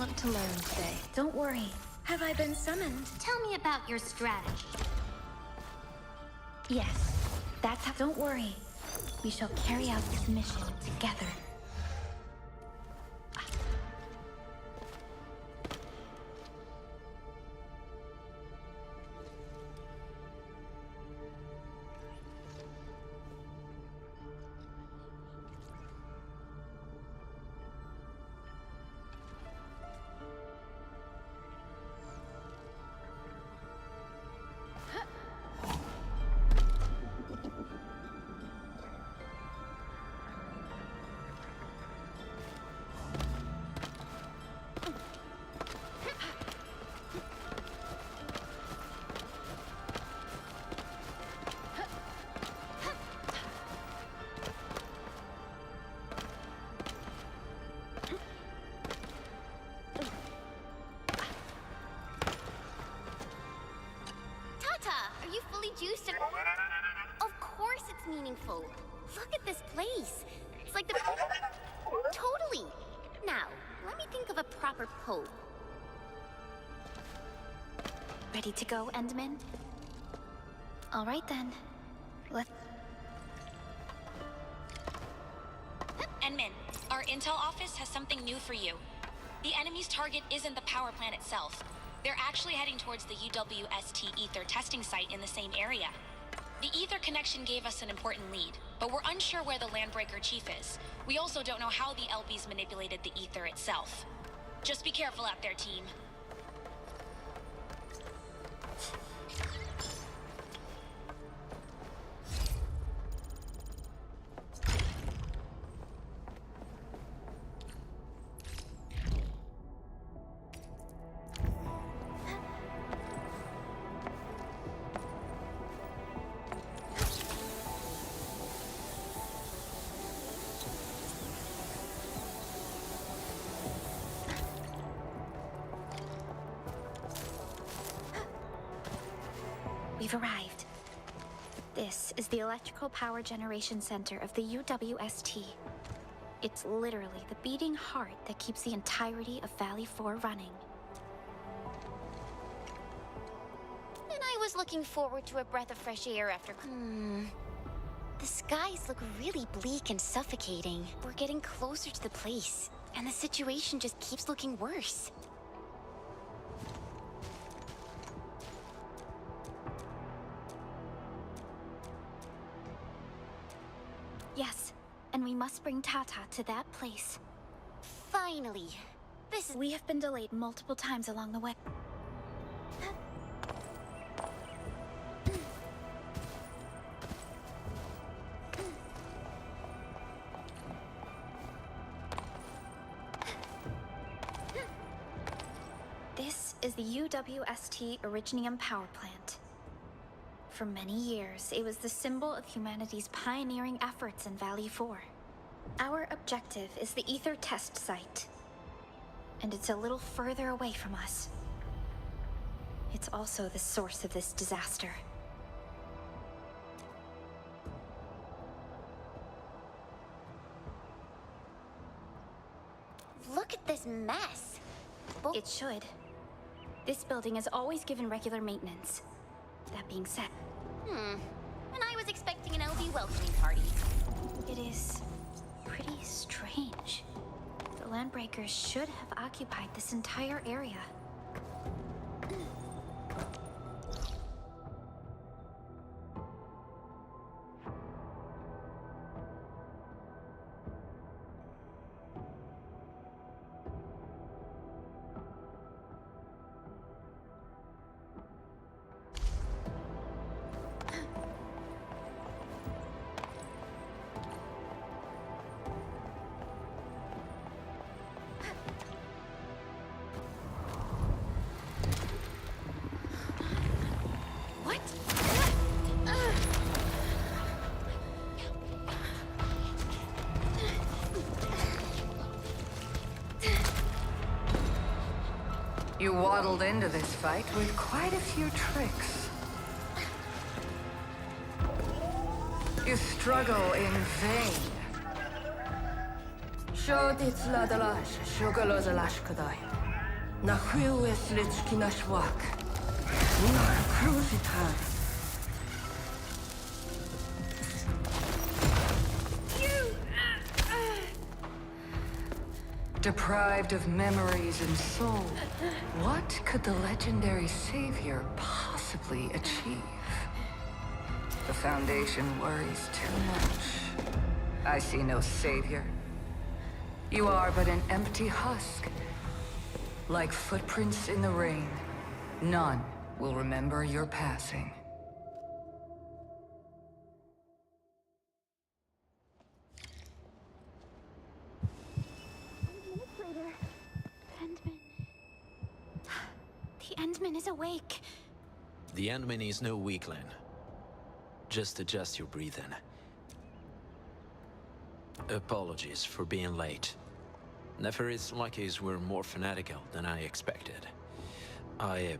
want to learn today. Don't worry. Have I been summoned? Tell me about your strategy. Yes, that's how. Don't worry. We shall carry out this mission together. Are you fully juiced? Of course it's meaningful. Look at this place. It's like the... Totally. Now, let me think of a proper pose. Ready to go, Endman? All right then. Let's... Endman, our intel office has something new for you. The enemy's target isn't the power plant itself. They're actually heading towards the UWST Ether testing site in the same area. The Ether connection gave us an important lead, but we're unsure where the Landbreaker chief is. We also don't know how the LBs manipulated the Ether itself. Just be careful out there, team. We've arrived. This is the Electrical Power Generation Center of the UWST. It's literally the beating heart that keeps the entirety of Valley 4 running. And I was looking forward to a breath of fresh air after... The skies look really bleak and suffocating. We're getting closer to the place, and the situation just keeps looking worse. Yes, and we must bring Tata to that place. Finally. This is... We have been delayed multiple times along the way. This is the UWST Originium Power Plant. For many years, it was the symbol of humanity's pioneering efforts in Valley 4. Our objective is the Ether test site, and it's a little further away from us. It's also the source of this disaster. Look at this mess. It should. This building is always given regular maintenance. That being said... And I was expecting an LB welcoming party. It is pretty strange. The Landbreakers should have occupied this entire area. You waddled into this fight with quite a few tricks. You struggle in vain. Shodit ladalash, shugaloz alash kadai. Na chwiłę śliczki na szłak. Na kruzitar. Deprived of memories and soul, what could the legendary savior possibly achieve? The Foundation worries too much. I see no savior. You are but an empty husk. Like footprints in the rain, none will remember your passing. The Endman is awake. The Endman is no weakling. Just adjust your breathing. Apologies for being late. Neferith's lackeys were more fanatical than I expected. I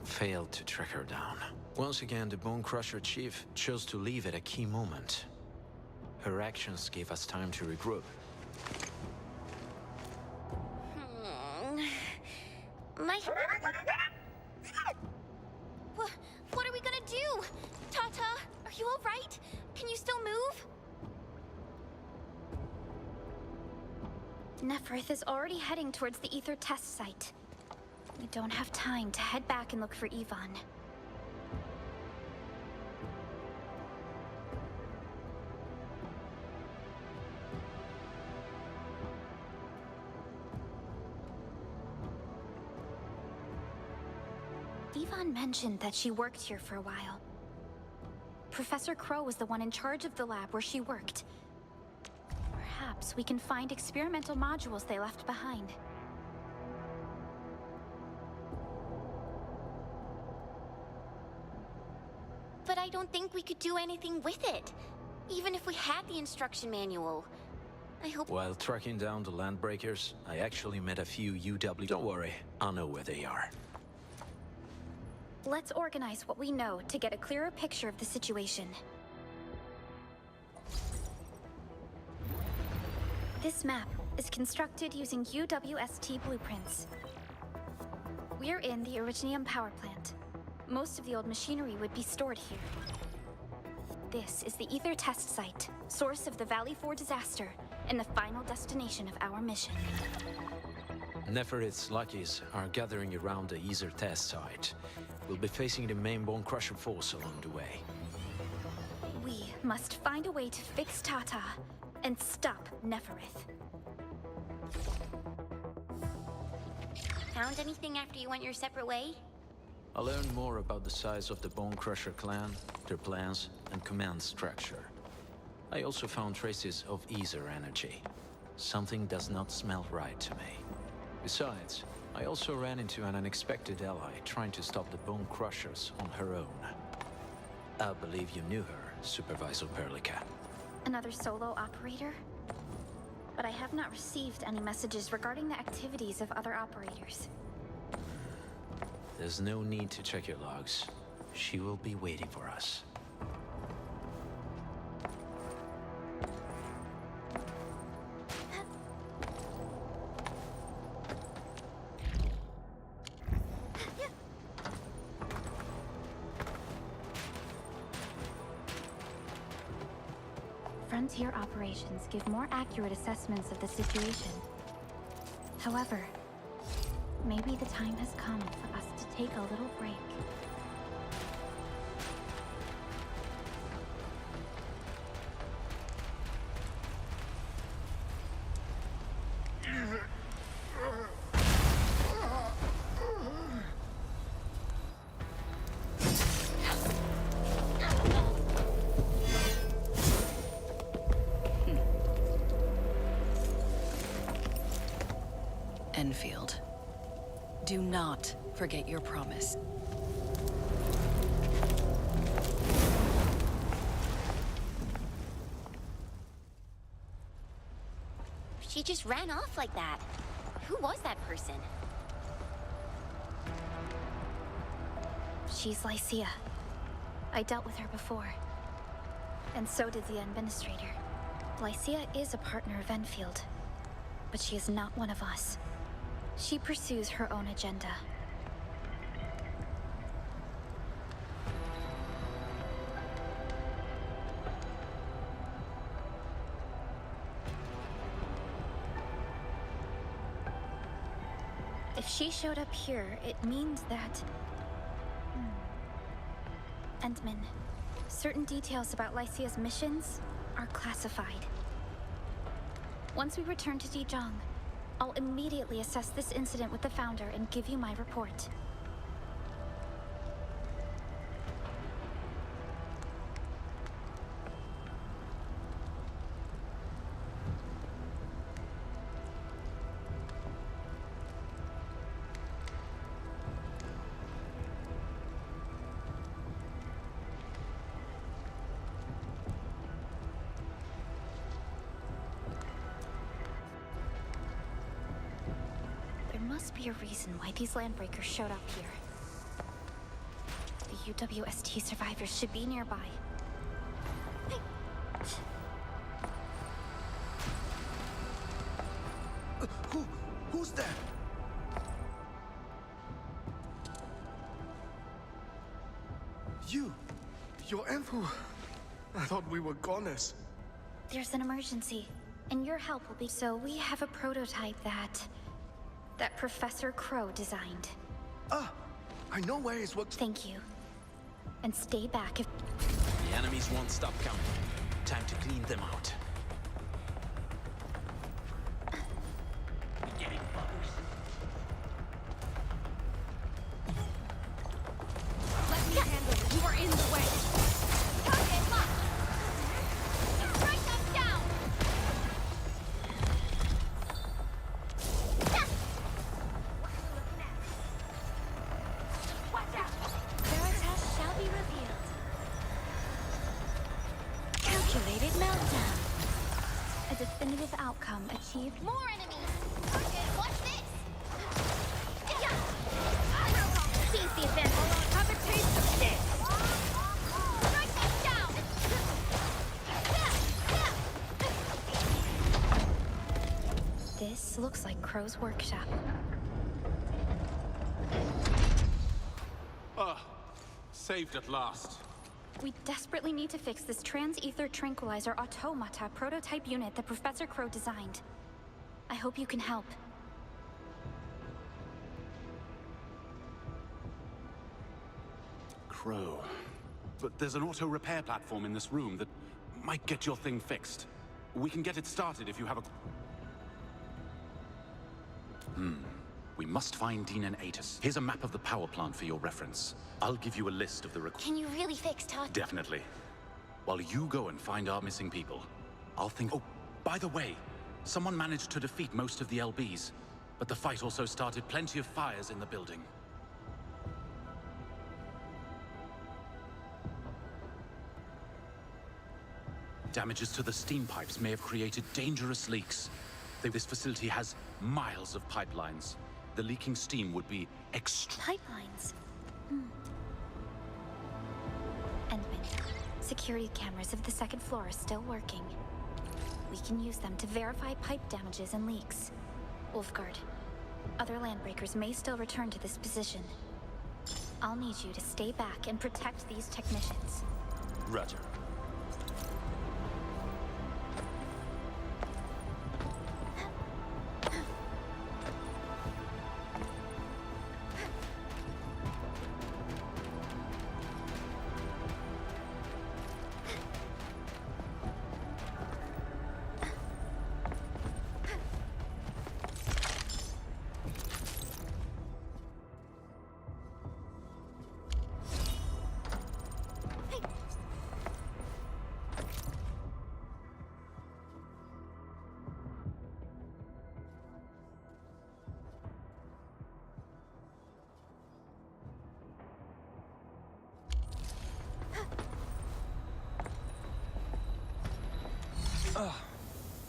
failed to track her down. Once again, the Bone Crusher chief chose to leave at a key moment. Her actions gave us time to regroup. What are we gonna do? Tata, are you all right? Can you still move? Neferith is already heading towards the Ether test site. We don't have time to head back and look for Yvonne. Yvonne mentioned that she worked here for a while. Professor Crow was the one in charge of the lab where she worked. Perhaps we can find experimental modules they left behind. But I don't think we could do anything with it. Even if we had the instruction manual. I hope— While tracking down the Landbreakers, I actually met a few UW— Don't worry, I'll know where they are. Let's organize what we know to get a clearer picture of the situation. This map is constructed using UWST blueprints. We're in the Originium power plant. Most of the old machinery would be stored here. This is the Ether test site, source of the Valley 4 disaster, and the final destination of our mission. Neferith's lackeys are gathering around the Ether test site. We'll be facing the main Bone Crusher force along the way. We must find a way to fix Tata and stop Neferith. Found anything after you went your separate way? I learned more about the size of the Bone Crusher clan, their plans, and command structure. I also found traces of Ether energy. Something does not smell right to me. Besides, I also ran into an unexpected ally trying to stop the Bone Crushers on her own. I believe you knew her, Supervisor Perlica. Another solo operator? But I have not received any messages regarding the activities of other operators. There's no need to check your logs. She will be waiting for us. Frontier operations give more accurate assessments of the situation. However, maybe the time has come for us to take a little break. Endfield, do not forget your promise. She just ran off like that. Who was that person? She's Lycia. I dealt with her before. And so did the Administrator. Lycia is a partner of Endfield, but she is not one of us. She pursues her own agenda. If she showed up here, it means that... Endman, certain details about Lycia's missions are classified. Once we return to Dijiang, I'll immediately assess this incident with the Founder and give you my report. There must be a reason why these landbreakers showed up here. The UWST survivors should be nearby. Who's that? You're Endfield. I thought we were goners. There's an emergency, and your help will be... So we have a prototype that Professor Crow designed. Ah, I know where his work. Thank you. And stay back if... The enemies won't stop coming. Time to clean them out. Let me handle it. You are in the way. Target locked. Strike them down. Watch out. Veritas shall be revealed. Calculated meltdown. A definitive outcome achieved. More enemies. Target, watch this. Seize the advantage. Have a taste of this. Strike them down. This looks like Crow's workshop. Saved at last. We desperately need to fix this trans-ether tranquilizer automata prototype unit that Professor Crow designed. I hope you can help. Crow. But there's an auto repair platform in this room that might get your thing fixed. We can get it started if you have a... We must find Dean and Atus. Here's a map of the power plant for your reference. I'll give you a list of the Can you really fix Todd? Definitely. While you go and find our missing people, I'll think... Oh, by the way, someone managed to defeat most of the LBs, but the fight also started plenty of fires in the building. Damages to the steam pipes may have created dangerous leaks. This facility has miles of pipelines. The leaking steam would be Pipelines. Endman, security cameras of the second floor are still working. We can use them to verify pipe damages and leaks. Wolfguard, other landbreakers may still return to this position. I'll need you to stay back and protect these technicians. Roger.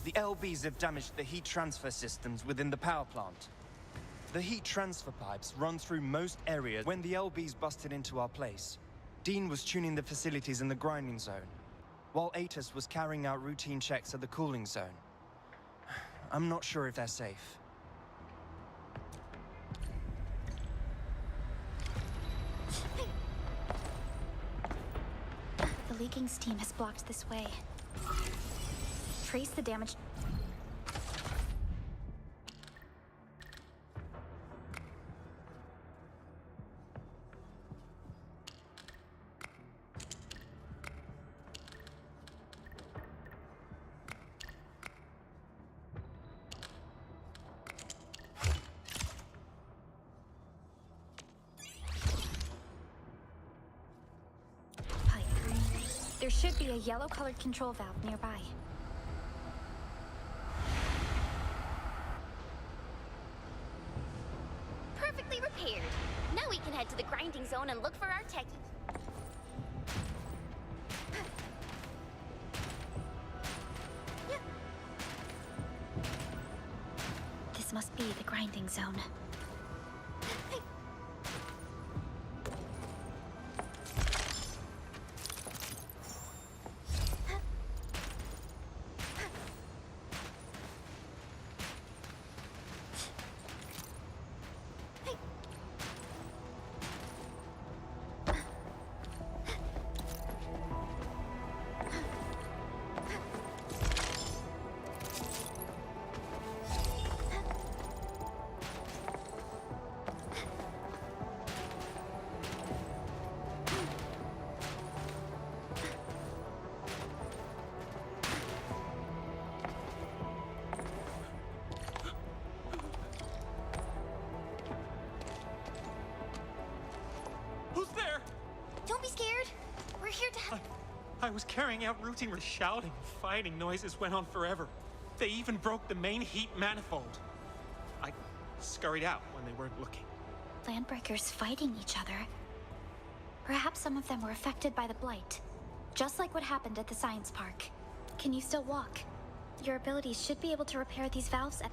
The LBs have damaged the heat transfer systems within the power plant. The heat transfer pipes run through most areas. When the LBs busted into our place, Dean was tuning the facilities in the grinding zone, while Atus was carrying out routine checks at the cooling zone. I'm not sure if they're safe. leaking steam has blocked this way. Trace the damage. There should be a yellow-colored control valve nearby. Perfectly repaired. Now we can head to the grinding zone and look for our techie. This must be the grinding zone. Who's there? Don't be scared. We're here to help. I was carrying out routine. Shouting, fighting noises went on forever. They even broke the main heat manifold. I scurried out when they weren't looking. Landbreakers fighting each other. Perhaps some of them were affected by the blight, just like what happened at the science park. Can you still walk? Your abilities should be able to repair these valves at...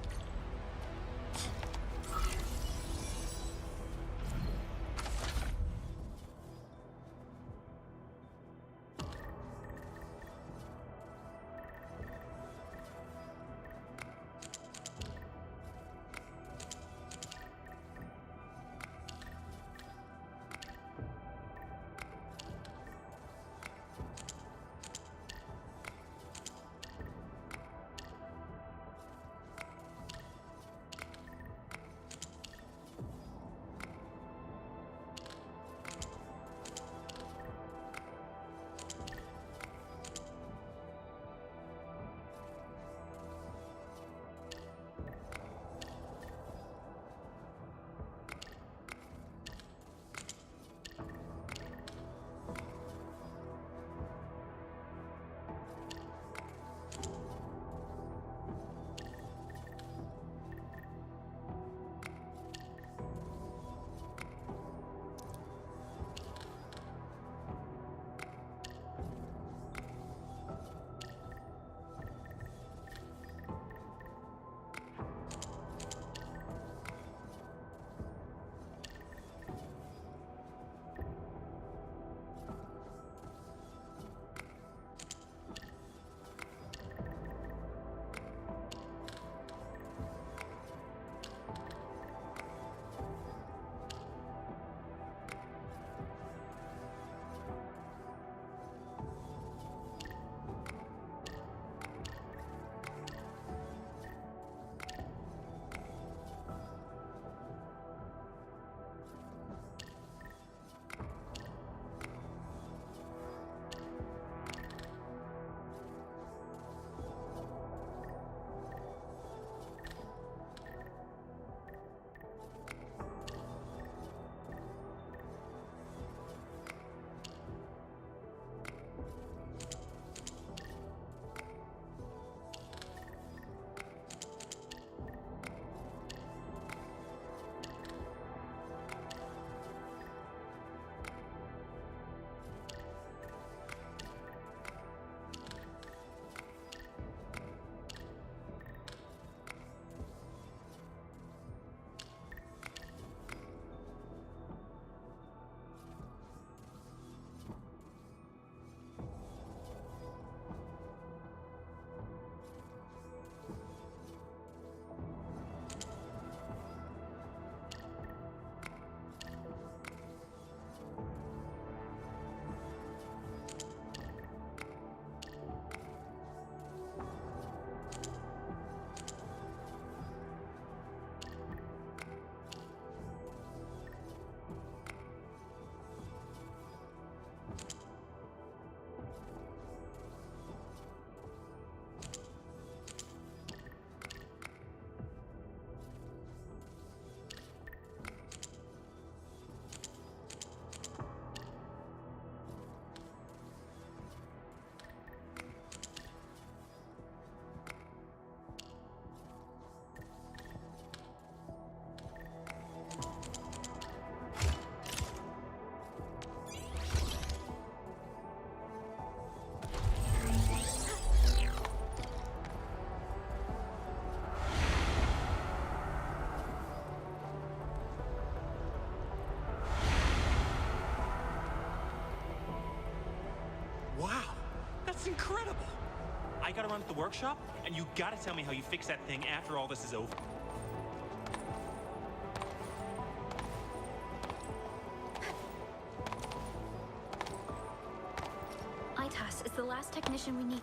That's incredible! I gotta run to the workshop, and you gotta tell me how you fix that thing after all this is over. Itas is the last technician we need.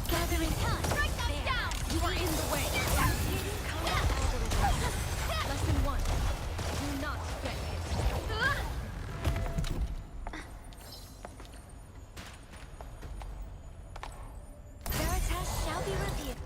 Gathering time. Strike them down. You are in the way. Initiating combat algorithm. Lesson 1. Do not get hit. Veritas shall be reviewed.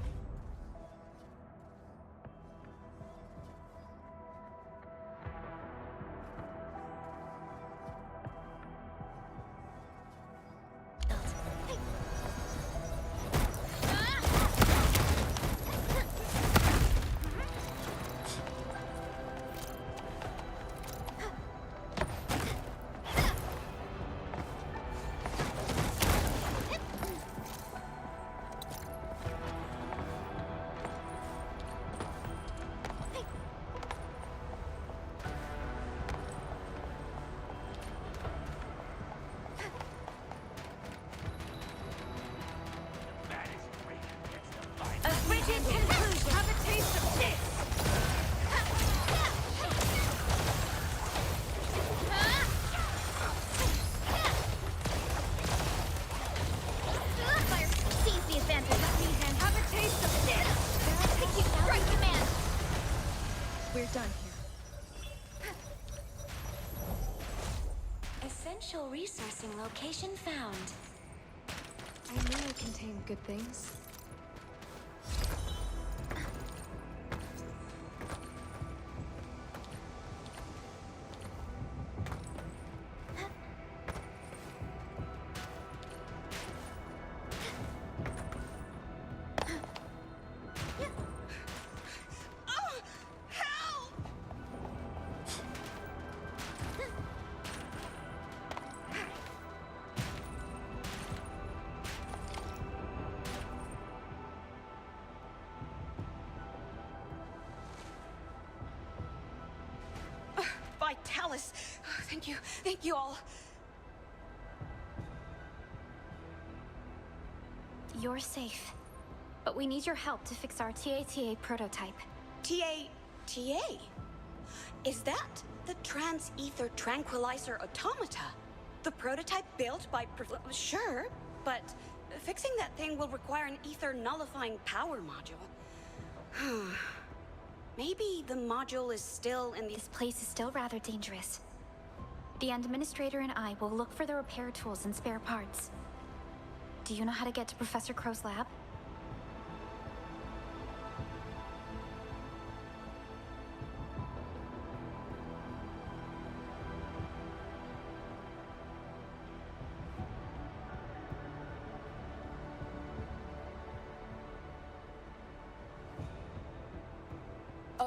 A frigid conclusion. Have a taste of this. Fire, seize the advantage. Let me hand. Have a taste of this. Execute right command. We're done here. Essential resourcing location found. I knew it contained good things. Vitalis! Thank you all. You're safe. But we need your help to fix our TATA prototype. TA? Is that the trans-ether tranquilizer automata? The prototype built by Sure, but fixing that thing will require an ether nullifying power module. Maybe the module is still in the... This place is still rather dangerous. The administrator and I will look for the repair tools and spare parts. Do you know how to get to Professor Crow's lab?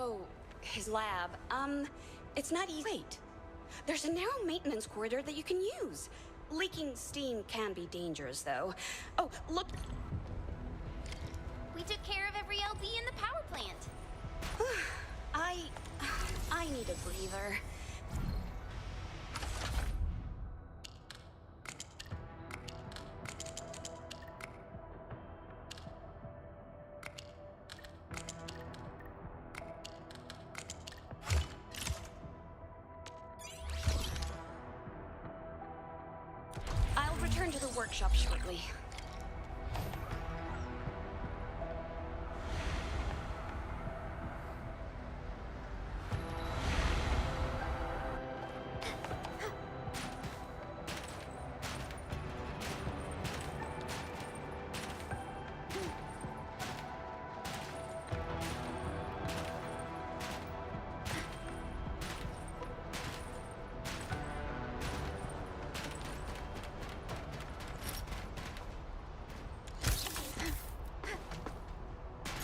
Oh, his lab. It's not easy. Wait. There's a narrow maintenance corridor that you can use. Leaking steam can be dangerous, though. Oh, look. We took care of every LB in the power plant. I need a breather. I'll return to the workshop shortly.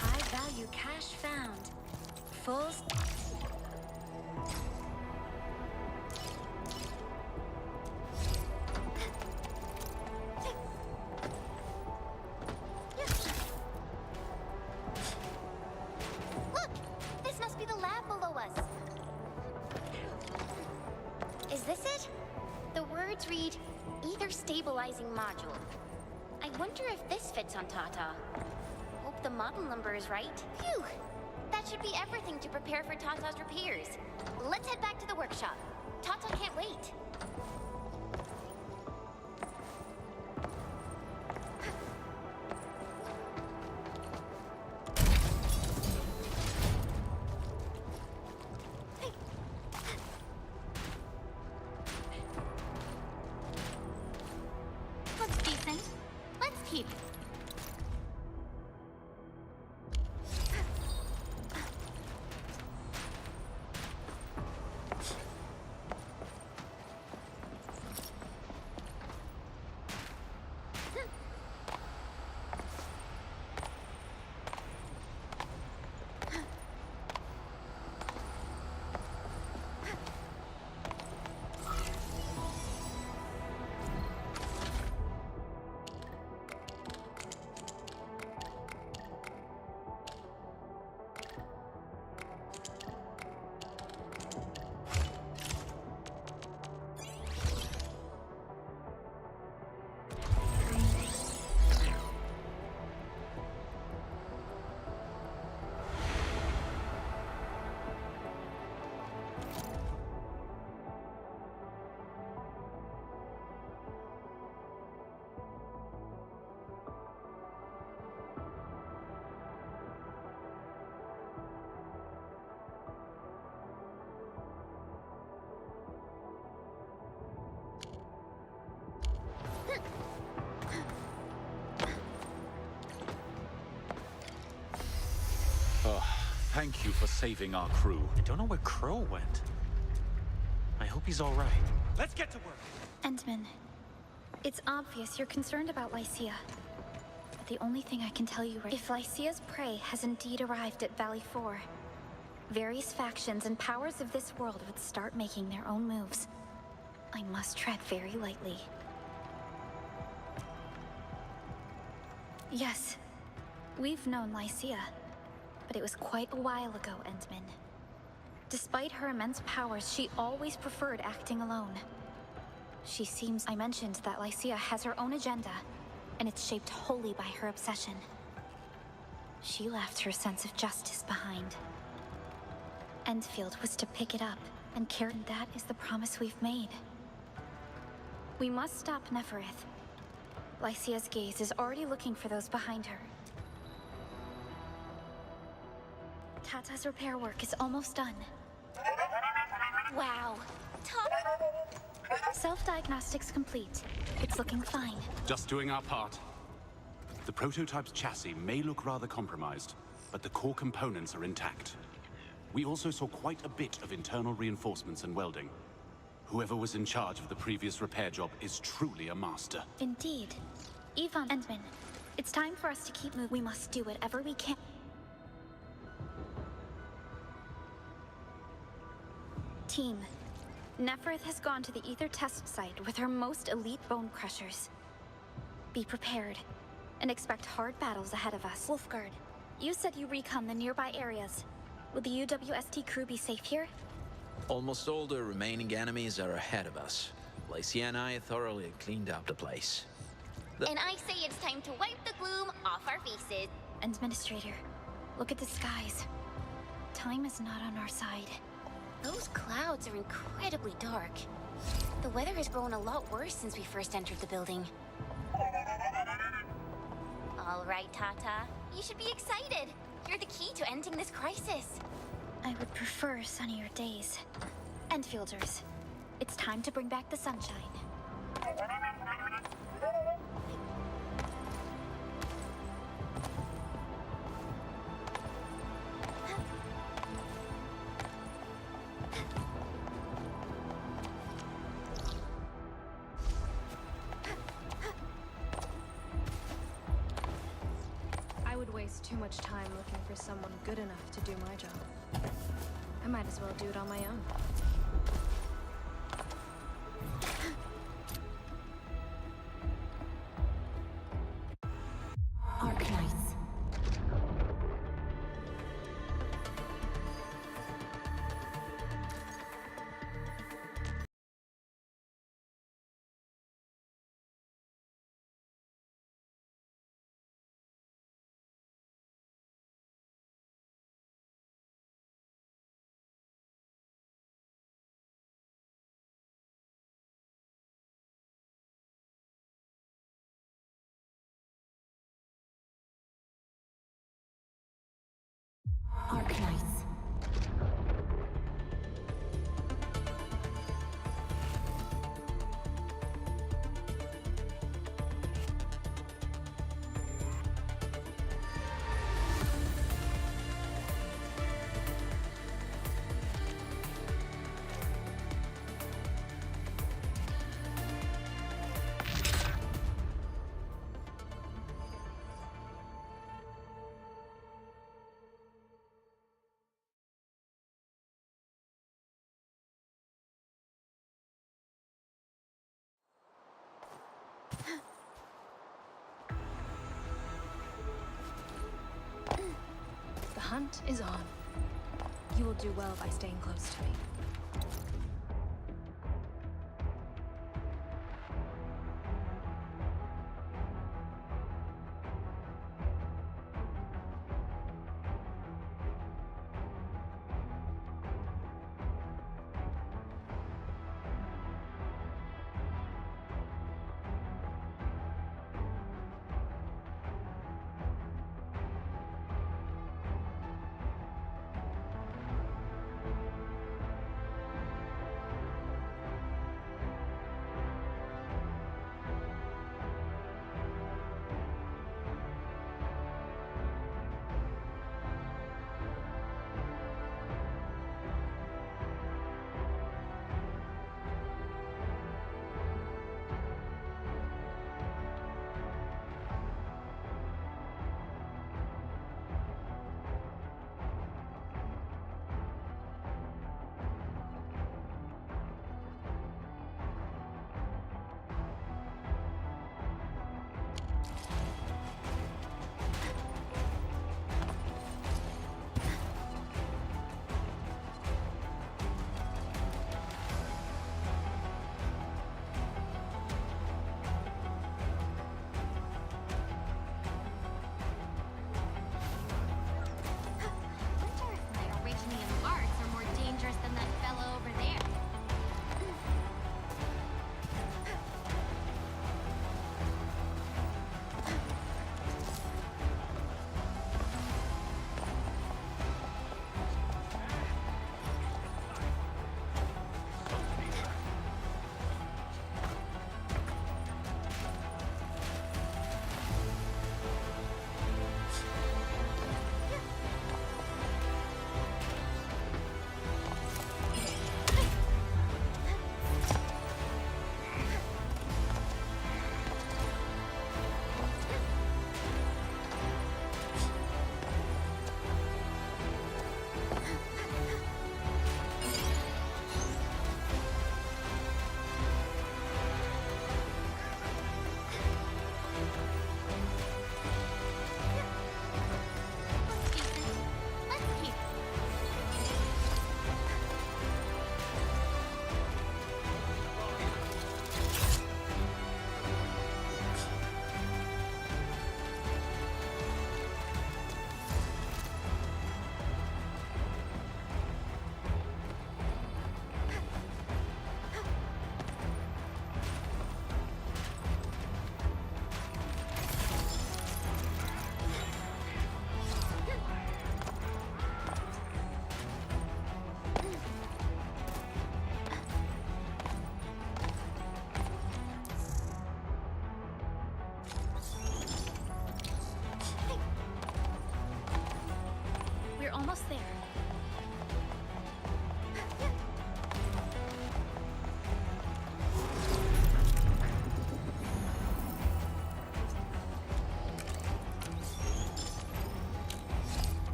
High-value cash found. Full... Look! This must be the lab below us. Is this it? The words read, Ether Stabilizing Module. I wonder if this fits on Tata. Hope the model number is right. Phew! That should be everything to prepare for Tata's repairs. Let's head back to the workshop. Tata can't wait. Looks decent. Let's keep it. Thank you for saving our crew. I don't know where Crow went. I hope he's all right. Let's get to work. Endman, it's obvious you're concerned about Lycia. But the only thing I can tell you is if Lycia's prey has indeed arrived at Valley 4, various factions and powers of this world would start making their own moves. I must tread very lightly. Yes, we've known Lycia, but it was quite a while ago, Endman. Despite her immense powers, she always preferred acting alone. She seems... I mentioned that Lycia has her own agenda, and it's shaped wholly by her obsession. She left her sense of justice behind. Endfield was to pick it up, and carry that is the promise we've made. We must stop Neferith. Lycia's gaze is already looking for those behind her. Tata's repair work is almost done. Wow. Self-diagnostics complete. It's looking fine. Just doing our part. The prototype's chassis may look rather compromised, but the core components are intact. We also saw quite a bit of internal reinforcements and welding. Whoever was in charge of the previous repair job is truly a master. Indeed. Ivan Endman, it's time for us to keep moving. We must do whatever we can. Team, Neferth has gone to the Ether test site with her most elite bone crushers. Be prepared, and expect hard battles ahead of us. Wolfguard, you said you recon the nearby areas. Will the UWST crew be safe here? Almost all the remaining enemies are ahead of us. Lacey and I thoroughly cleaned up the place. And I say it's time to wipe the gloom off our faces. Administrator, look at the skies. Time is not on our side. Those clouds are incredibly dark. The weather has grown a lot worse since we first entered the building. All right, Tata. You should be excited. You're the key to ending this crisis. I would prefer sunnier days. Enfielders, it's time to bring back the sunshine. I would waste too much time looking for someone good enough to do my job. I might as well do it on my own. Arknights. Arknights. The hunt is on. You will do well by staying close to me.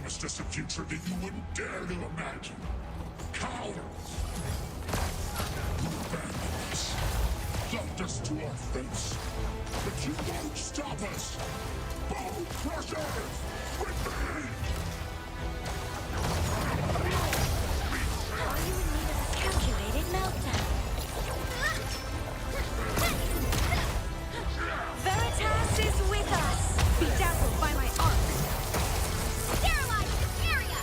promised us a future that you wouldn't dare to imagine. Cowards! You abandoned us, left us to our fates. But you won't stop us! Bone Crushers! Revenge! Are you in need of a calculated meltdown? Veritas is with us! Be dazzled by my arc! Sterilize this area!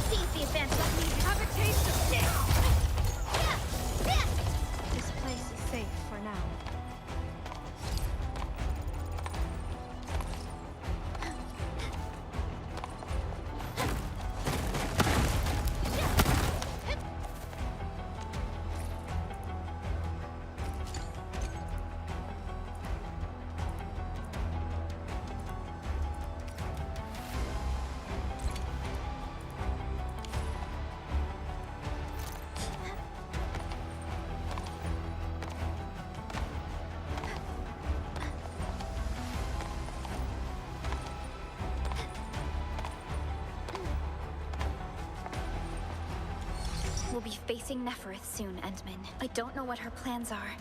Seize the advantage. Let me have a taste of this! This place is safe for now. We'll be facing Neferith soon, Endman. I don't know what her plans are.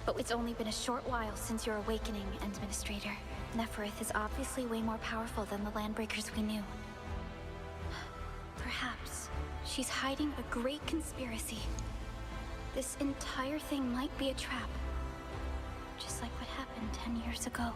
But it's only been a short while since your awakening, Administrator. Neferith is obviously way more powerful than the Landbreakers we knew. Perhaps she's hiding a great conspiracy. This entire thing might be a trap. Just like what happened 10 years ago.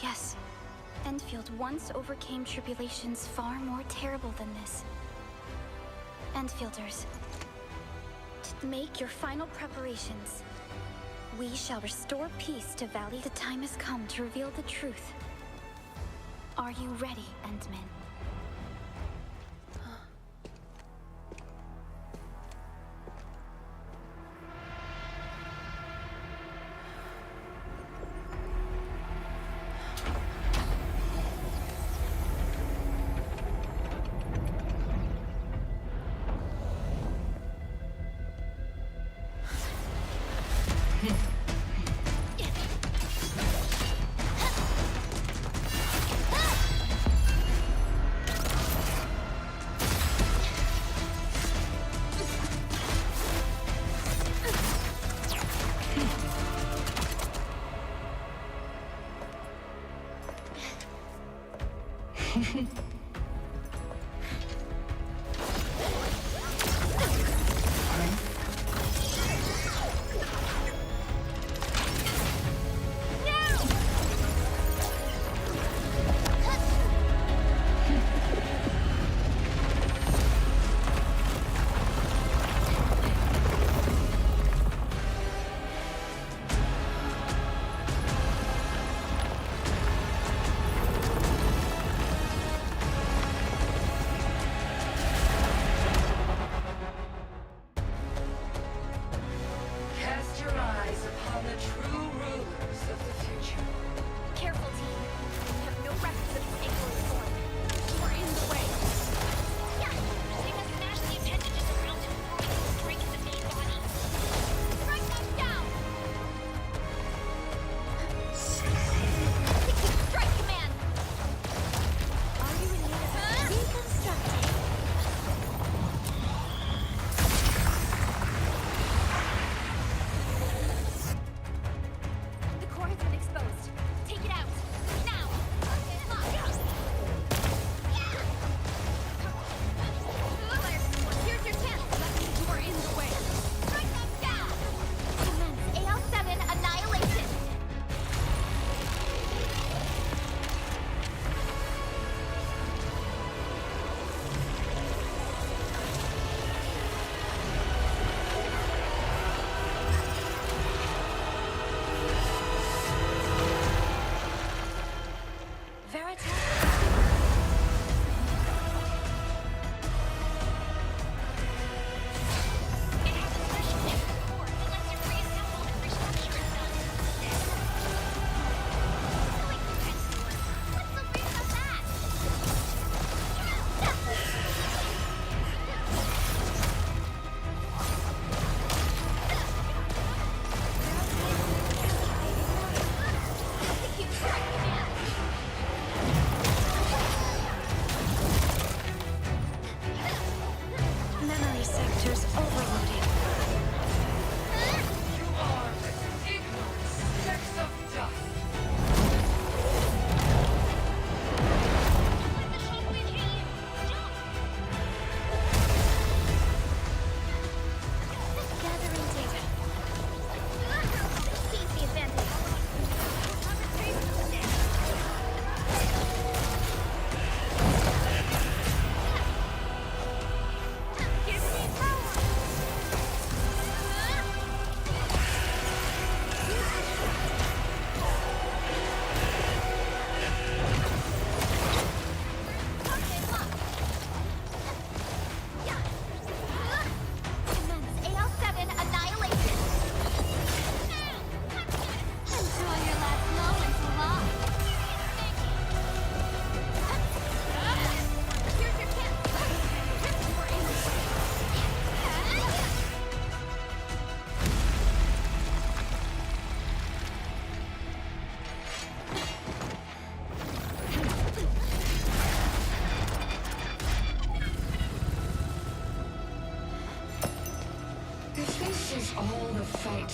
Yes, Endfield once overcame tribulations far more terrible than this. Endfielders, to make your final preparations. We shall restore peace to Valley. The time has come to reveal the truth. Are you ready, Endman?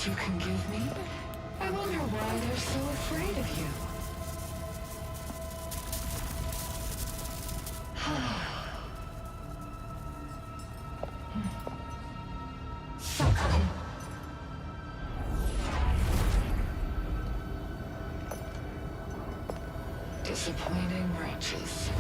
you can give me? I wonder why they're so afraid of you. Suckle. Disappointing wretches.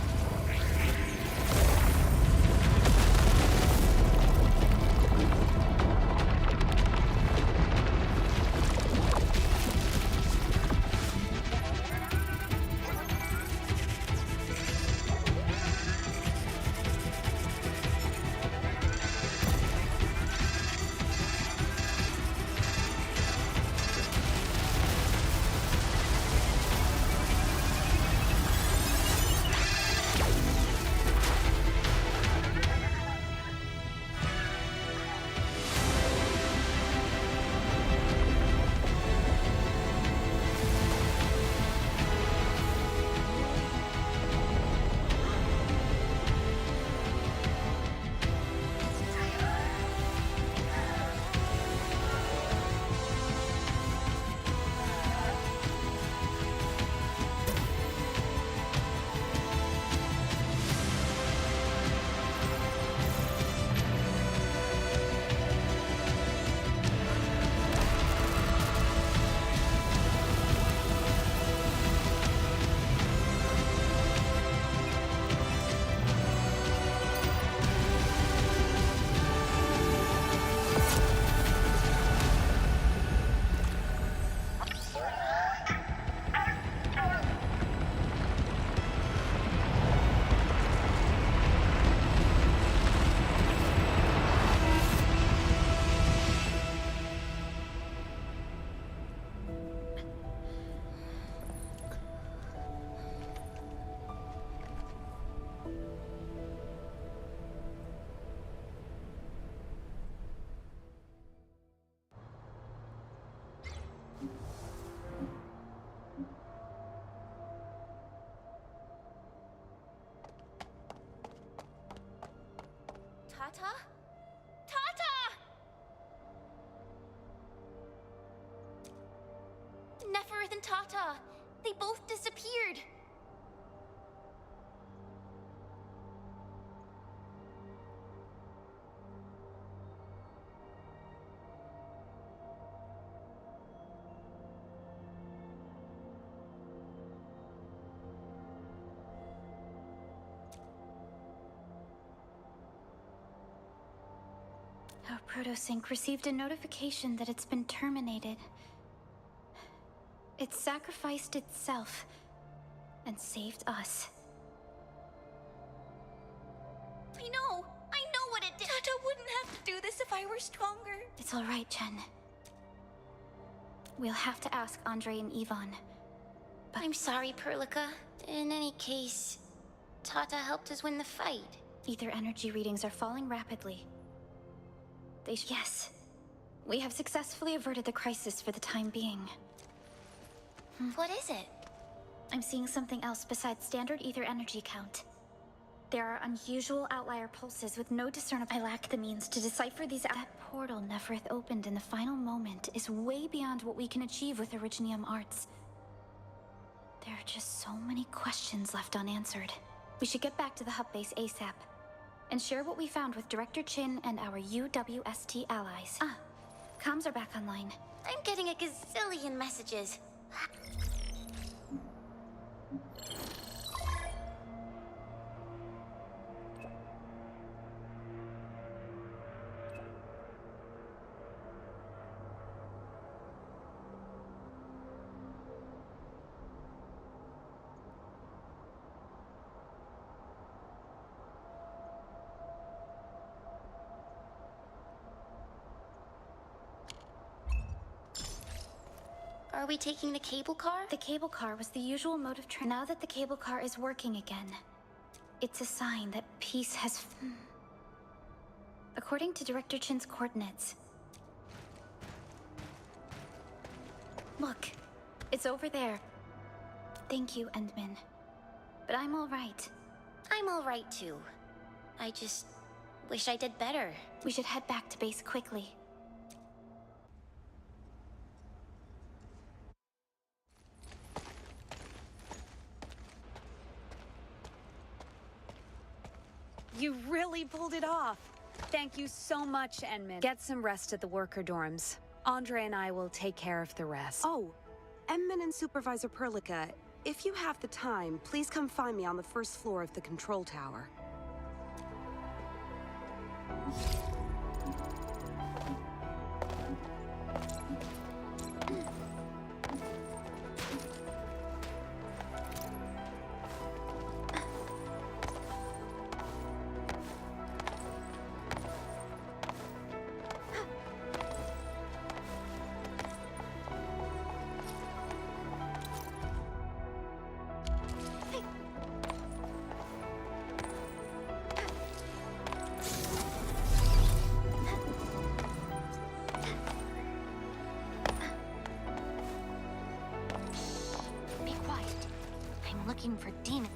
Tata? Tata! Neferith and Tata, they both disappeared. Our protosync received a notification that it's been terminated. It sacrificed itself and saved us. I know what it did. Tata wouldn't have to do this if I were stronger. It's all right, Jen. We'll have to ask Andre and Yvonne. But I'm sorry, Perlica. In any case, Tata helped us win the fight. ether energy readings are falling rapidly. Yes. We have successfully averted the crisis for the time being. What is it? I'm seeing something else besides standard ether energy count. There are unusual outlier pulses with no discernible. I lack the means to decipher these. That portal Neferith opened in the final moment is way beyond what we can achieve with Originium arts. There are just so many questions left unanswered. We should get back to the hub base ASAP and share what we found with Director Chin and our UWST allies. Comms are back online. I'm getting a gazillion messages. Are we taking the cable car? The cable car was the usual mode of transport. Now that the cable car is working again, it's a sign that peace has... According to Director Chin's coordinates... Look, it's over there. Thank you, Endman. But I'm all right. I'm all right, too. I just wish I did better. We should head back to base quickly. You really pulled it off. Thank you so much, Enman. Get some rest at the worker dorms. Andre and I will take care of the rest. Oh, Emman and Supervisor Perlica, if you have the time, please come find me on the first floor of the control tower. Be quiet. I'm looking for demons.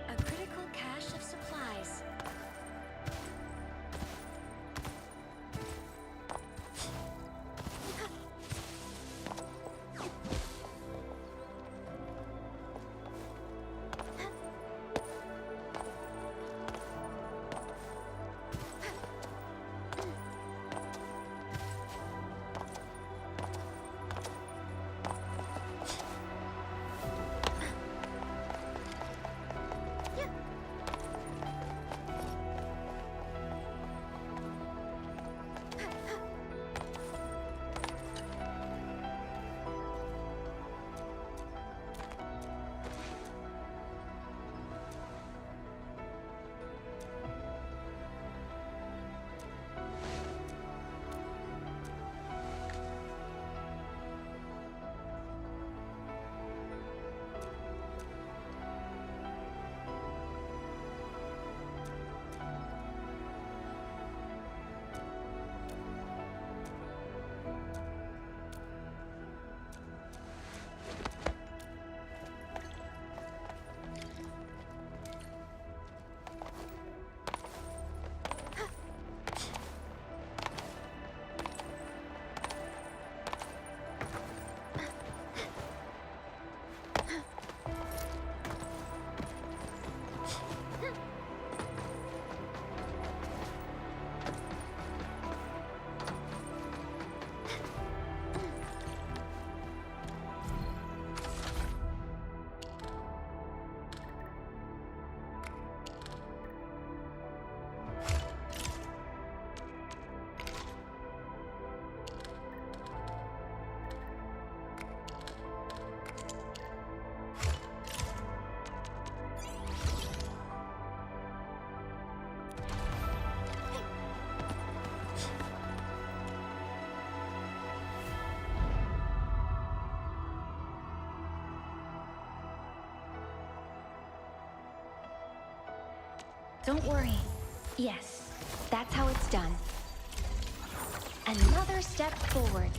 A critical cache of supplies. Don't worry. Yes, that's how it's done. Another step forward.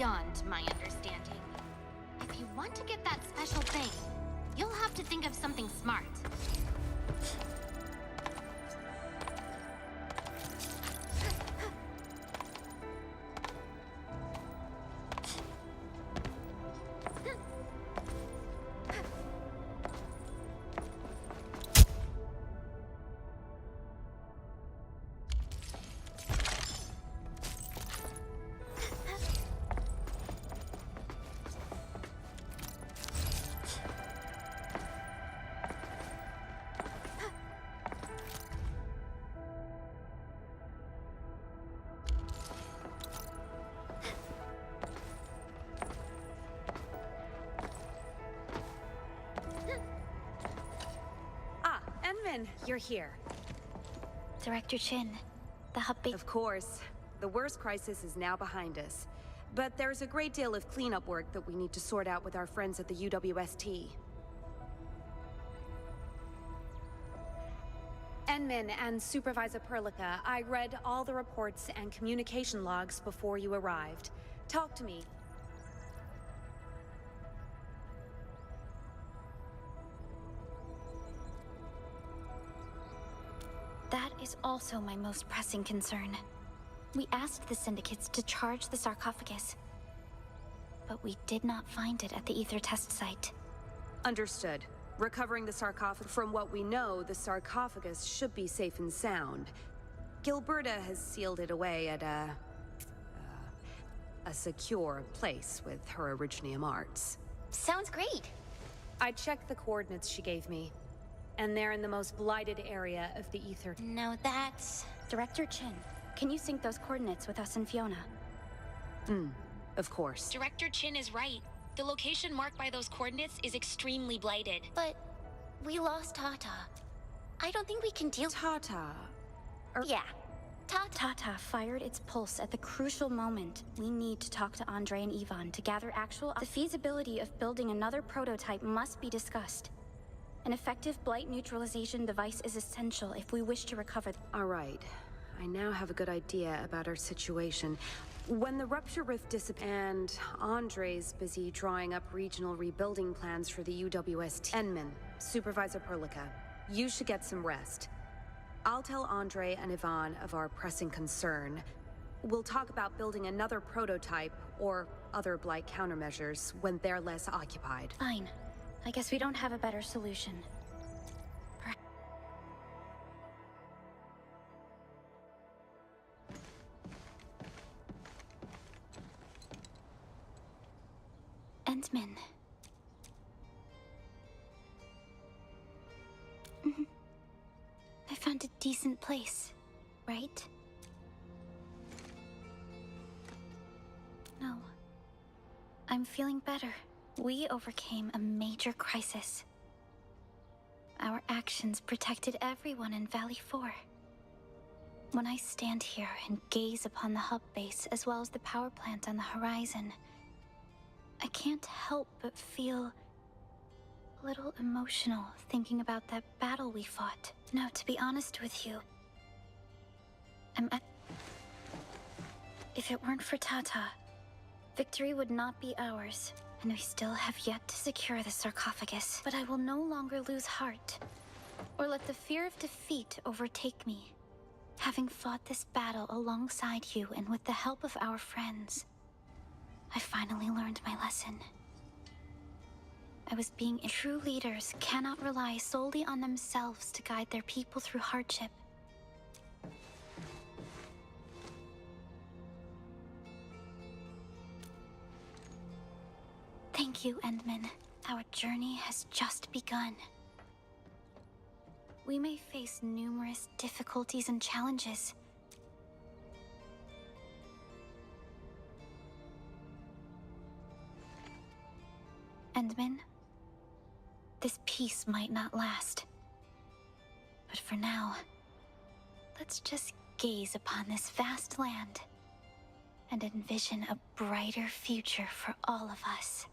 beyond my understanding. If you want to get that special thing, you'll have to think of something smart. You're here. Director Chin, the hub base. Of course. The worst crisis is now behind us. But there's a great deal of cleanup work that we need to sort out with our friends at the UWST. Enmin and Supervisor Perlica, I read all the reports and communication logs before you arrived. Talk to me. That is also my most pressing concern. We asked the syndicates to charge the sarcophagus, but we did not find it at the Ether test site. Understood. Recovering the sarcophagus. From what we know, the sarcophagus should be safe and sound. Gilberta has sealed it away at a secure place with her Originium arts. Sounds great. I checked the coordinates she gave me, and they're in the most blighted area of the Ether. No, that's... Director Chin, can you sync those coordinates with us and Fiona? Of course. Director Chin is right. The location marked by those coordinates is extremely blighted. But we lost Tata. I don't think we can deal... Tata? Yeah. Tata fired its pulse at the crucial moment. We need to talk to Andre and Ivan to gather actual... The feasibility of building another prototype must be discussed. An effective blight neutralization device is essential if we wish to recover... All right. I now have a good idea about our situation. When the rupture rift disappears, and Andre's busy drawing up regional rebuilding plans for the UWST. Enmin, Supervisor Perlica, you should get some rest. I'll tell Andre and Ivan of our pressing concern. We'll talk about building another prototype or other blight countermeasures when they're less occupied. Fine. I guess we don't have a better solution. Endmin. I found a decent place, right? No. I'm feeling better. We overcame a major crisis. Our actions protected everyone in Valley 4. When I stand here and gaze upon the hub base as well as the power plant on the horizon, I can't help but feel a little emotional thinking about that battle we fought. No, to be honest with you, if it weren't for Tata, victory would not be ours, and we still have yet to secure the sarcophagus. But I will no longer lose heart, or let the fear of defeat overtake me. Having fought this battle alongside you and with the help of our friends, I finally learned my lesson. True leaders cannot rely solely on themselves to guide their people through hardship. Thank you, Endmin. Our journey has just begun. We may face numerous difficulties and challenges. Endmin, this peace might not last. But for now, let's just gaze upon this vast land and envision a brighter future for all of us.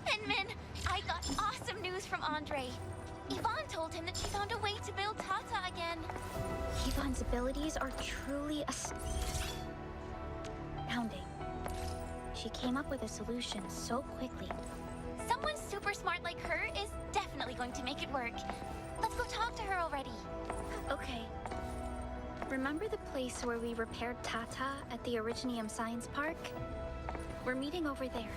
Endmin, I got awesome news from Andre. Yvonne told him that she found a way to build Tata again. Yvonne's abilities are truly astounding. She came up with a solution so quickly. Someone super smart like her is definitely going to make it work. Let's go talk to her already. Okay. Remember the place where we repaired Tata at the Originium Science Park? We're meeting over there.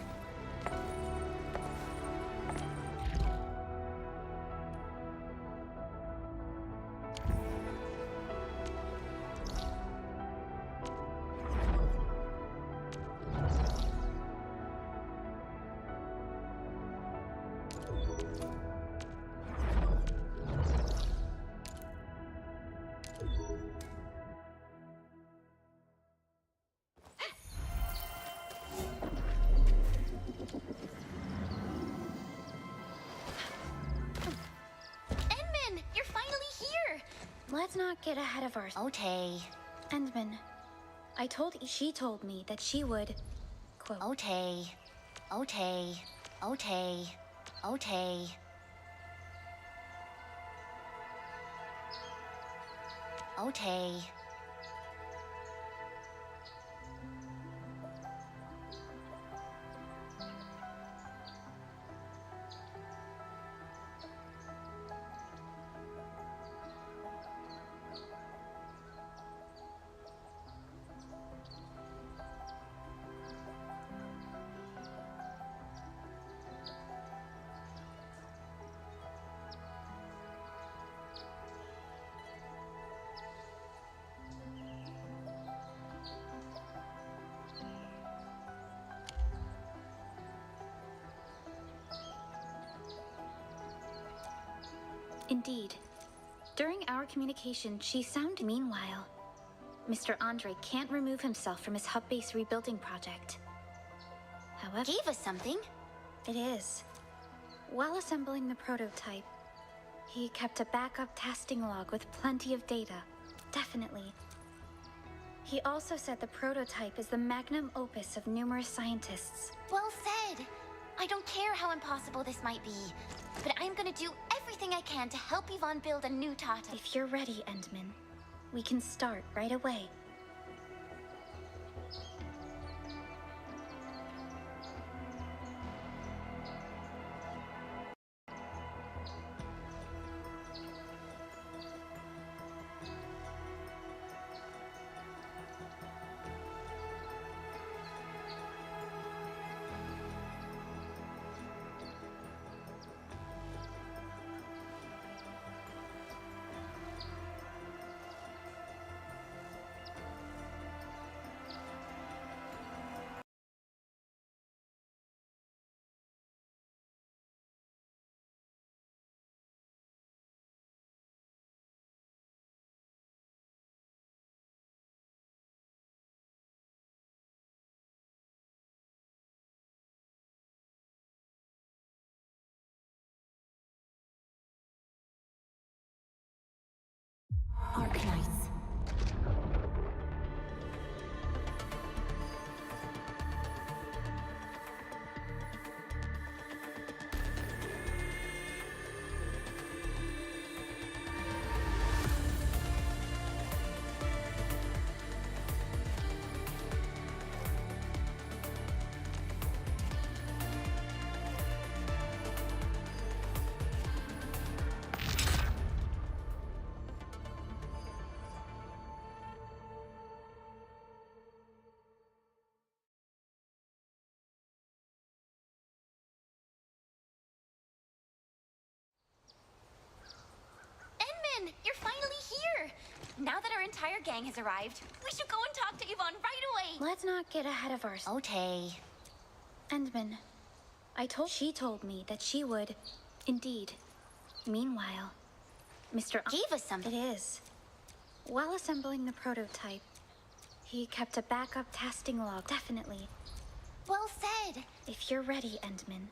Let's not get ahead of ourselves. Okay. Endman, she told me that she would, quote. Okay. Okay. Okay. Okay. Okay. Indeed. During our communication, she sounded. Meanwhile, Mr. Andre can't remove himself from his hub-base rebuilding project. However... Gave us something? It is. While assembling the prototype, he kept a backup testing log with plenty of data. Definitely. He also said the prototype is the magnum opus of numerous scientists. Well said. I don't care how impossible this might be, but I'm gonna do everything I can to help Yvonne build a new Tata. If you're ready, Endman, we can start right away. Arknights. You're finally here! Now that our entire gang has arrived, we should go and talk to Yvonne right away! Let's not get ahead of ourselves. Okay. Endman, she told me that she would, indeed. Meanwhile, Mr. Gave us something. It is. While assembling the prototype, he kept a backup testing log. Definitely. Well said. If you're ready, Endman.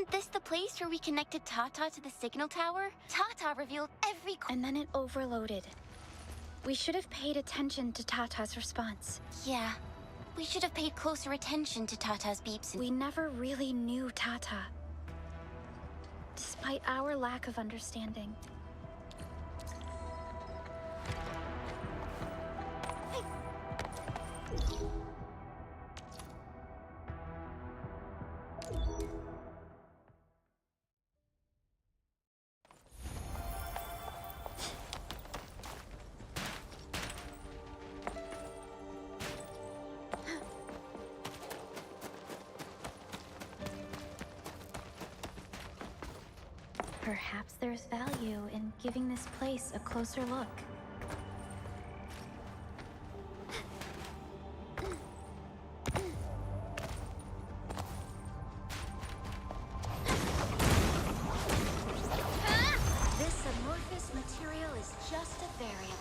Isn't this the place where we connected Tata to the signal tower? Tata revealed every... And then it overloaded. We should have paid attention to Tata's response. Yeah. We should have paid closer attention to Tata's beeps. We never really knew Tata. Despite our lack of understanding. Perhaps there's value in giving this place a closer look. This amorphous material is just a variable.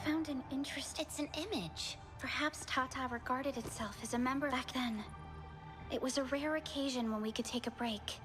Found an interest. It's an image. Perhaps Tata regarded itself as a member back then. It was a rare occasion when we could take a break.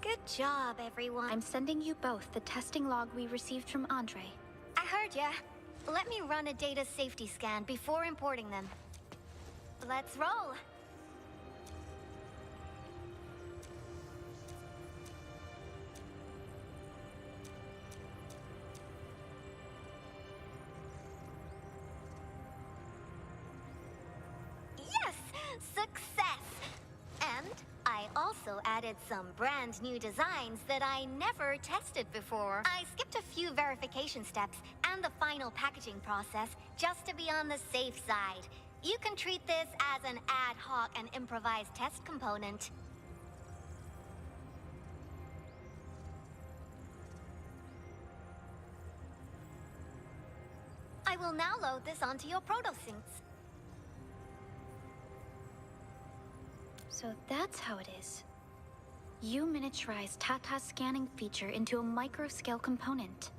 Good job, everyone. I'm sending you both the testing log we received from Andre. I heard ya. Let me run a data safety scan before importing them. Let's roll. Yes! Success! And I also added some brand new designs that I never tested before. I skipped a few verification steps and the final packaging process just to be on the safe side. You can treat this as an ad hoc and improvised test component. I will now load this onto your protosyncs. So that's how it is. You miniaturized Tata's scanning feature into a micro-scale component.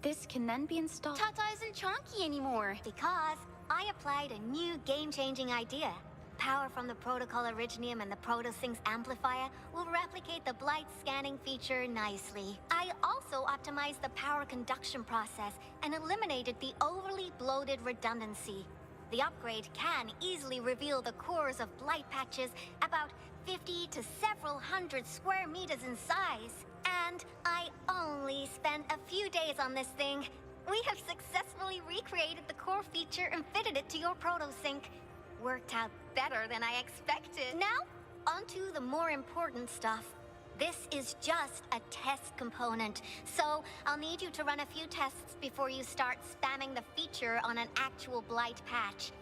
This can then be installed... Tata isn't chonky anymore. Because I applied a new game-changing idea. Power from the Protocol Originium and the Protosyncs amplifier will replicate the Blight scanning feature nicely. I also optimized the power conduction process and eliminated the overly bloated redundancy. The upgrade can easily reveal the cores of Blight patches about 50 to several hundred square meters in size. And I only spent a few days on this thing. We have successfully recreated the core feature and fitted it to your protosync. Worked out better than I expected. Now, onto the more important stuff. This is just a test component, so I'll need you to run a few tests before you start spamming the feature on an actual Blight patch.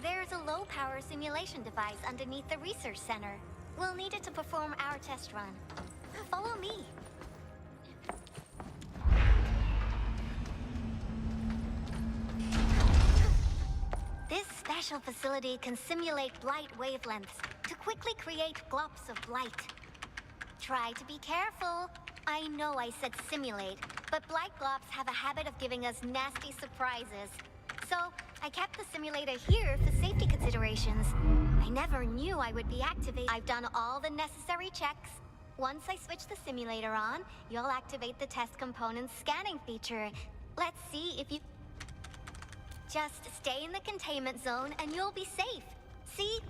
There's a low-power simulation device underneath the research center. We'll need it to perform our test run. Follow me. This special facility can simulate blight wavelengths to quickly create glops of blight. Try to be careful. I know I said simulate, but blight glops have a habit of giving us nasty surprises. So, I kept the simulator here for safety considerations. I never knew I would be activated. I've done all the necessary checks. Once I switch the simulator on, you'll activate the test component's scanning feature. Let's see if you... Just stay in the containment zone and you'll be safe. See?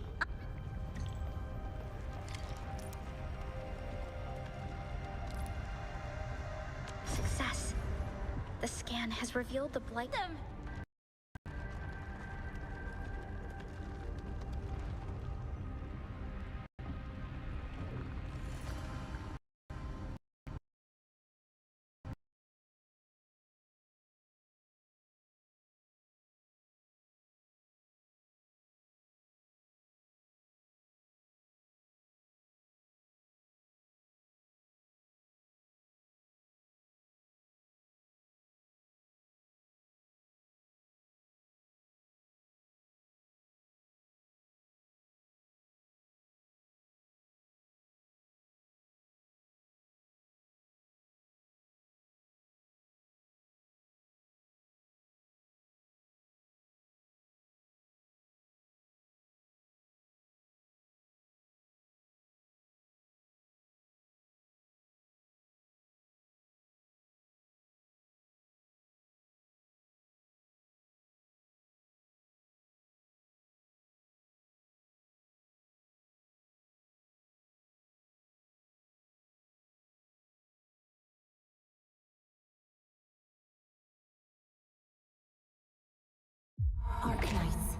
Success. The scan has revealed the blight. Arknights.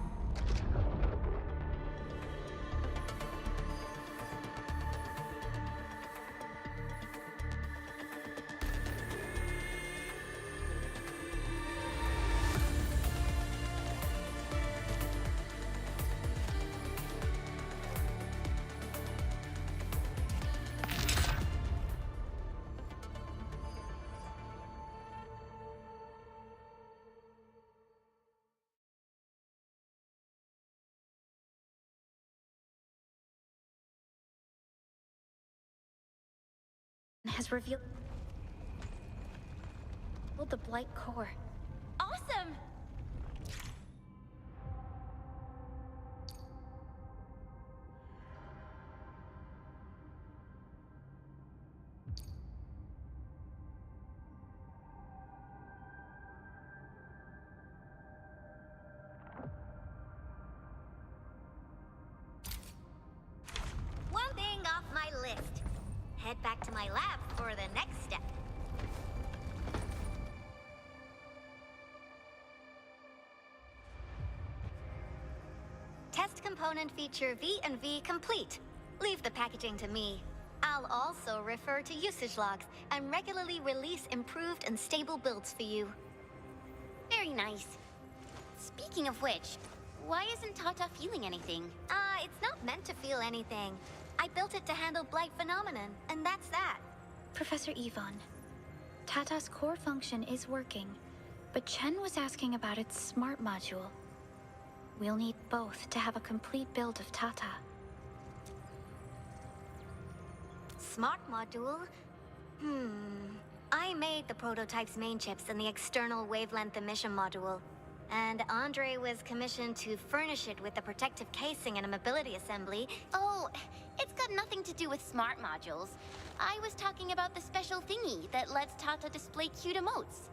Has revealed the blight core. Awesome! One thing off my list. Head back to my lab for the next step. Test component feature V and V complete. Leave the packaging to me. I'll also refer to usage logs and regularly release improved and stable builds for you. Very nice. Speaking of which, why isn't Tata feeling anything? It's not meant to feel anything. I built it to handle blight phenomenon, and that's that. Professor Yvonne, Tata's core function is working, but Chen was asking about its smart module. We'll need both to have a complete build of Tata. Smart module? I made the prototype's main chips and the external wavelength emission module. And Andre was commissioned to furnish it with a protective casing and a mobility assembly. Oh, it's got nothing to do with smart modules. I was talking about the special thingy that lets Tata display cute emotes.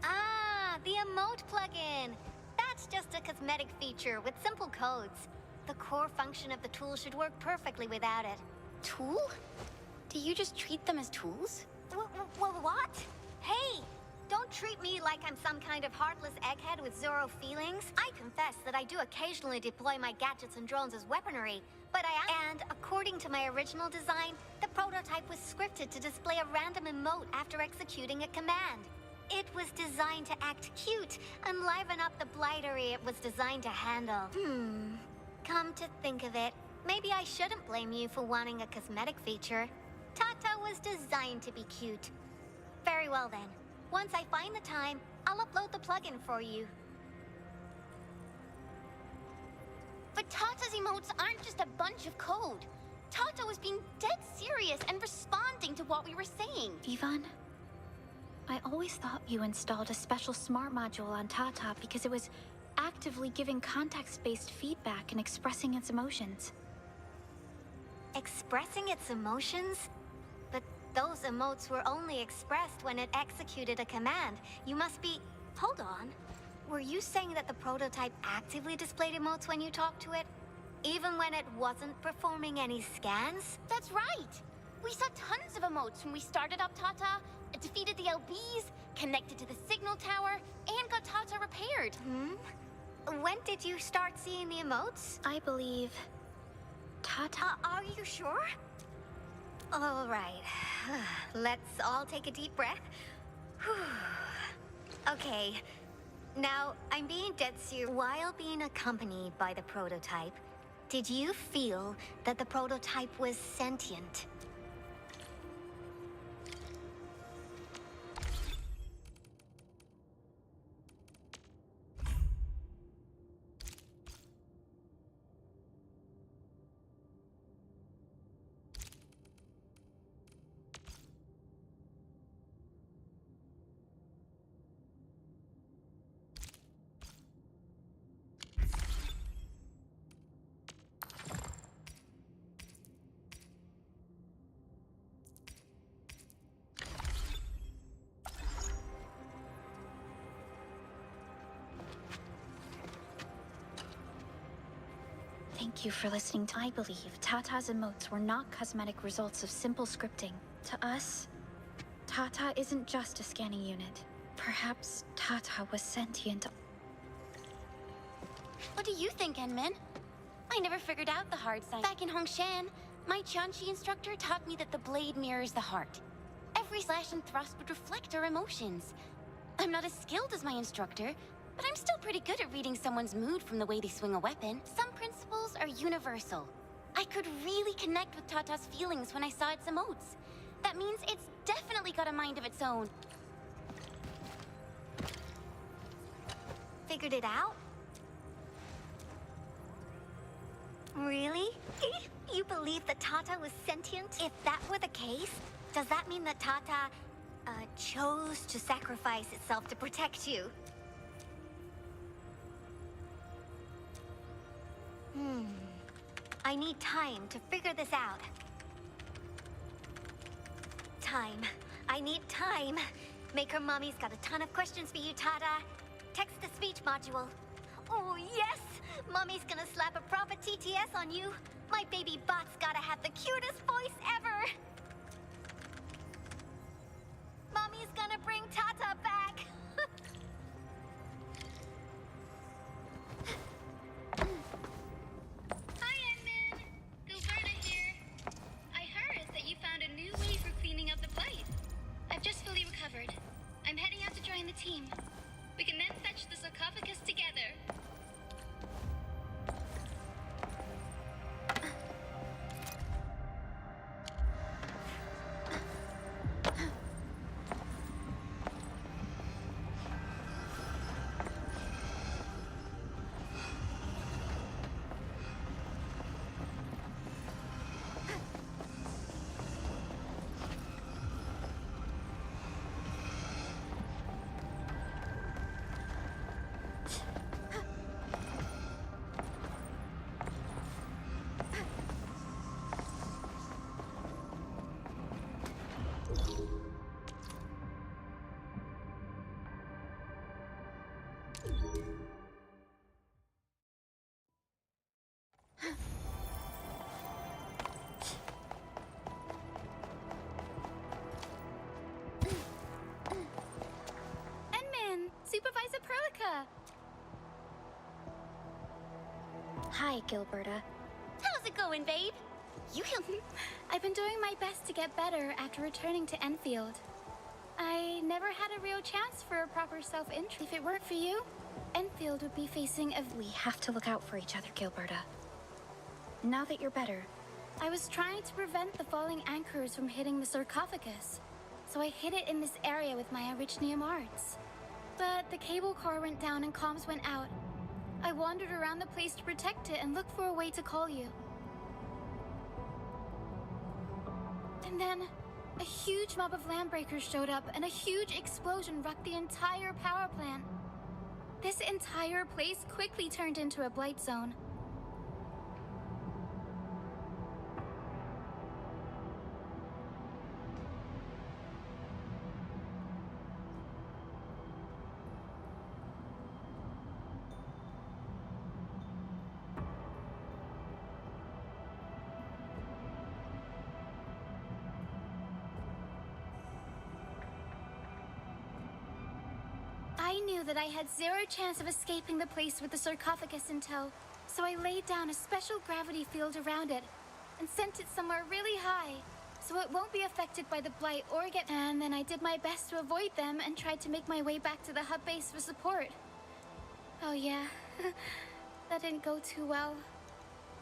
Ah, the emote plugin. That's just a cosmetic feature with simple codes. The core function of the tool should work perfectly without it. Tool? Do you just treat them as tools? What? Hey! Don't treat me like I'm some kind of heartless egghead with zero feelings. I confess that I do occasionally deploy my gadgets and drones as weaponry, but And according to my original design, the prototype was scripted to display a random emote after executing a command. It was designed to act cute and liven up the blightery it was designed to handle. Come to think of it, maybe I shouldn't blame you for wanting a cosmetic feature. Tata was designed to be cute. Very well then. Once I find the time, I'll upload the plugin for you. But Tata's emotes aren't just a bunch of code. Tata was being dead serious and responding to what we were saying. Ivan, I always thought you installed a special smart module on Tata because it was actively giving context-based feedback and expressing its emotions. Expressing its emotions? But those emotes were only expressed when it executed a command. You must be... Hold on. Were you saying that the prototype actively displayed emotes when you talked to it? Even when it wasn't performing any scans? That's right! We saw tons of emotes when we started up Tata, defeated the LBs, connected to the signal tower, and got Tata repaired. When did you start seeing the emotes? I believe... Tata... Are you sure? All right. Let's all take a deep breath. Okay. Now, I'm being dead serious. While being accompanied by the prototype, did you feel that the prototype was sentient? Thank you for listening. I believe Tata's emotes were not cosmetic results of simple scripting. To us, Tata isn't just a scanning unit. Perhaps Tata was sentient. What do you think, Enmin? I never figured out the hard side. Back in Hongshan, my Chanchi instructor taught me that the blade mirrors the heart. Every slash and thrust would reflect our emotions. I'm not as skilled as my instructor, but I'm still pretty good at reading someone's mood from the way they swing a weapon. Some principles are universal. I could really connect with Tata's feelings when I saw its emotes. That means it's definitely got a mind of its own. Figured it out? Really? You believe that Tata was sentient? If that were the case, does that mean that Tata, chose to sacrifice itself to protect you? I need time to figure this out. Time. I need time. Maker Mommy's got a ton of questions for you, Tata. Text-to-speech module. Oh, yes! Mommy's gonna slap a proper TTS on you. My baby bot's gotta have the cutest voice ever. Mommy's gonna bring Tata back. Hi, Edmund. Gilberta here. I heard that you found a new way for cleaning up the place. I've just fully recovered. I'm heading out to join the team. We can then fetch the sarcophagus together. Supervisor Prolica! Hi, Gilberta. How's it going, babe? I've been doing my best to get better after returning to Endfield. I never had a real chance for a proper self-interest. If it weren't for you, Endfield would be facing a... We have to look out for each other, Gilberta. Now that you're better, I was trying to prevent the falling anchors from hitting the sarcophagus, so I hid it in this area with my Arichnium arts. But the cable car went down and comms went out. I wandered around the place to protect it and look for a way to call you. And then, a huge mob of landbreakers showed up and a huge explosion wrecked the entire power plant. This entire place quickly turned into a blight zone. I knew that I had zero chance of escaping the place with the sarcophagus in tow, so I laid down a special gravity field around it and sent it somewhere really high, so it won't be affected by the blight or get... And then I did my best to avoid them and tried to make my way back to the hub base for support. Oh yeah, that didn't go too well.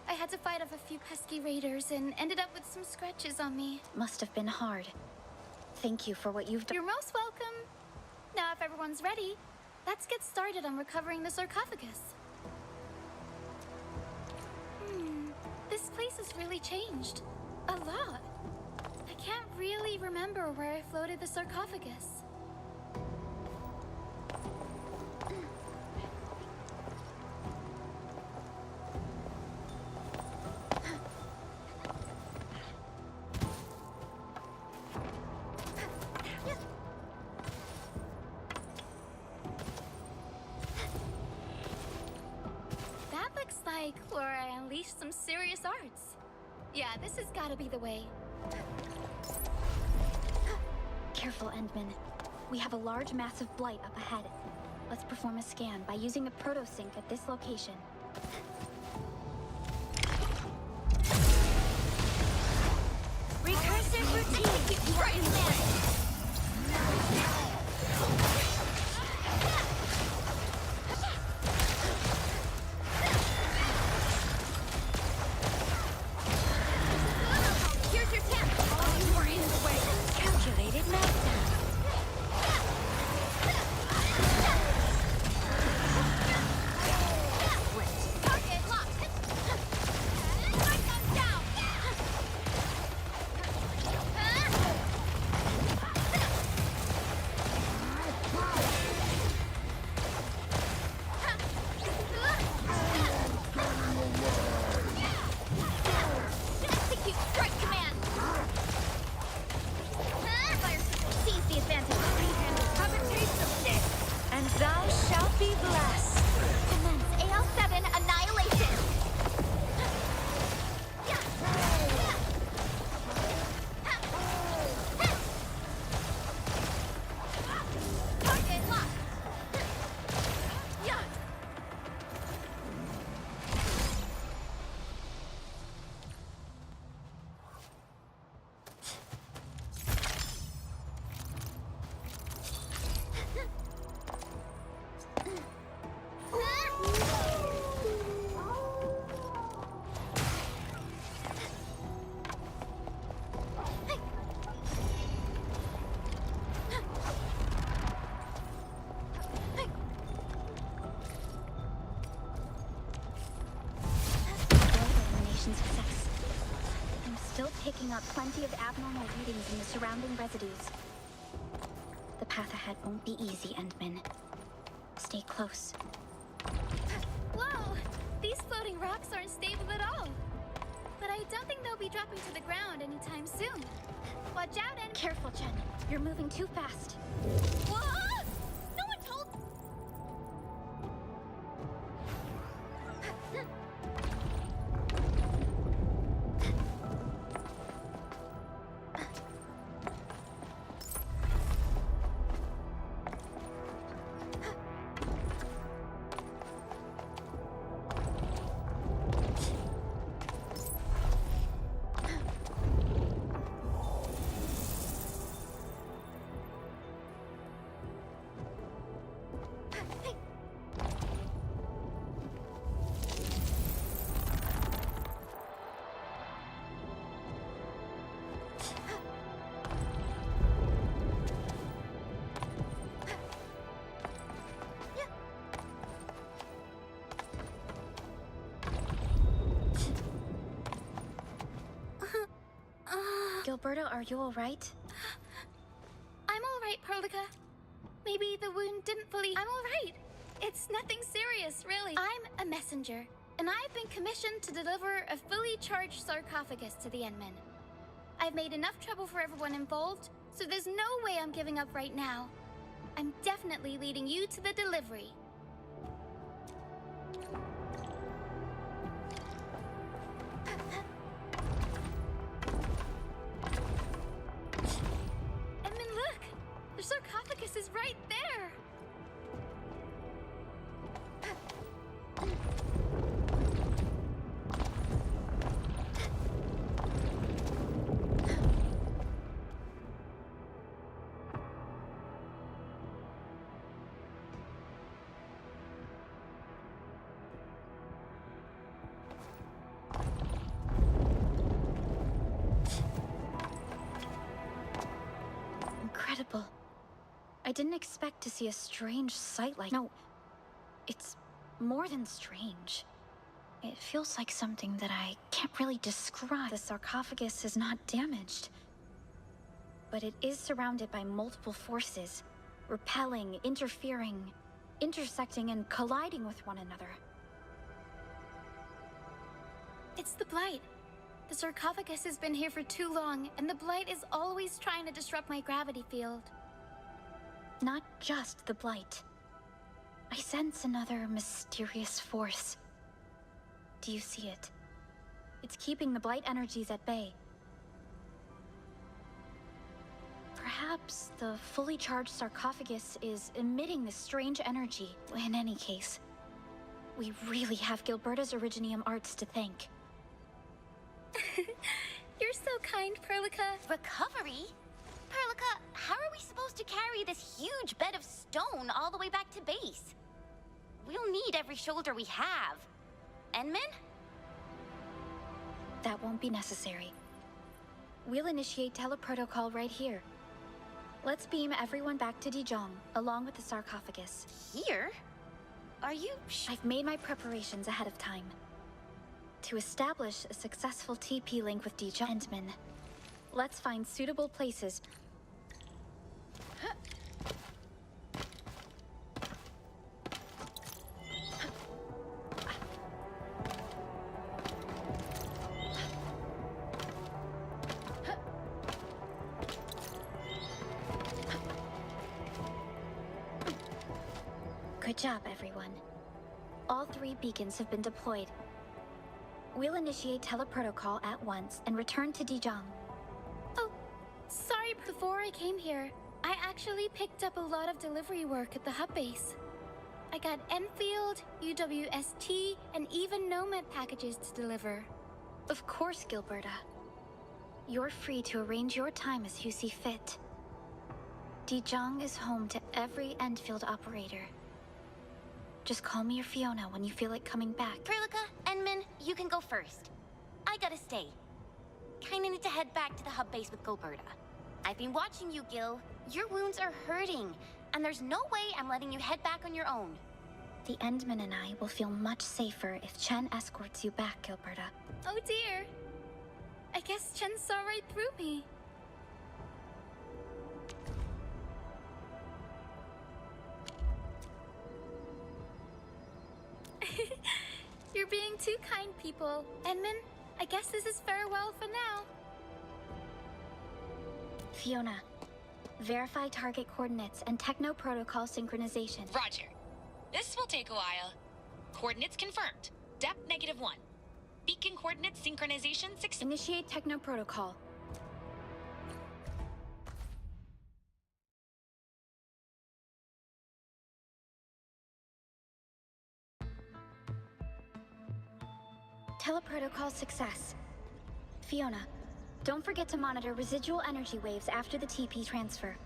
I had to fight off a few pesky raiders and ended up with some scratches on me. Must have been hard. Thank you for what you've done. You're most welcome. Now, if everyone's ready, let's get started on recovering the sarcophagus. This place has really changed. A lot. I can't really remember where I floated the sarcophagus. Like where I unleashed some serious arts. Yeah, this has got to be the way. Careful, Endman. We have a large mass of blight up ahead. Let's perform a scan by using a proto-sync at this location. Recursive routine. Right there. Picking up plenty of abnormal readings in the surrounding residues. The path ahead won't be easy, Endman. Stay close. Whoa! These floating rocks aren't stable at all. But I don't think they'll be dropping to the ground anytime soon. Watch out, and... Careful, Jen. You're moving too fast. Whoa! No one told... Gilberta, are you alright? I'm alright, Perlica. Maybe the wound didn't fully... I'm alright. It's nothing serious, really. I'm a messenger, and I've been commissioned to deliver a fully charged sarcophagus to the Endmen. I've made enough trouble for everyone involved, so there's no way I'm giving up right now. I'm definitely leading you to the delivery. Edmund, look! The sarcophagus is right there! Incredible. I didn't expect to see a strange sight like... No, it's more than strange. It feels like something that I can't really describe. The sarcophagus is not damaged, but it is surrounded by multiple forces, repelling, interfering, intersecting, and colliding with one another. It's the Blight. The sarcophagus has been here for too long, and the Blight is always trying to disrupt my gravity field. Not just the Blight. I sense another mysterious force. Do you see it? It's keeping the Blight energies at bay. Perhaps the fully charged sarcophagus is emitting this strange energy. In any case, we really have Gilberta's Originium arts to thank. You're so kind, Perlica. Recovery? Perlica, how are we supposed to carry this huge bed of stone all the way back to base? We'll need every shoulder we have. Endman? That won't be necessary. We'll initiate teleprotocol right here. Let's beam everyone back to Dijon, along with the sarcophagus. Here? Are you I've made my preparations ahead of time. To establish a successful TP link with Dijon Endman, let's find suitable places. Good job, everyone. All 3 beacons have been deployed. We'll initiate teleprotocol at once and return to Dijon. Oh, sorry. Before I came here, I actually picked up a lot of delivery work at the hub base. I got Endfield, UWST, and even Nomad packages to deliver. Of course, Gilberta. You're free to arrange your time as you see fit. Dijon is home to every Endfield operator. Just call me or Fiona when you feel like coming back. Perlica, Endman, you can go first. I gotta stay. Kinda need to head back to the hub base with Gilberta. I've been watching you, Gil. Your wounds are hurting, and there's no way I'm letting you head back on your own. The Endman and I will feel much safer if Chen escorts you back, Gilberta. Oh dear. I guess Chen saw right through me. You're being too kind, people. Endman, I guess this is farewell for now. Fiona, verify target coordinates and techno protocol synchronization. Roger. This will take a while. Coordinates confirmed. Depth -1. Beacon coordinates synchronization 6. Initiate techno protocol. Teleprotocol success. Fiona, don't forget to monitor residual energy waves after the TP transfer.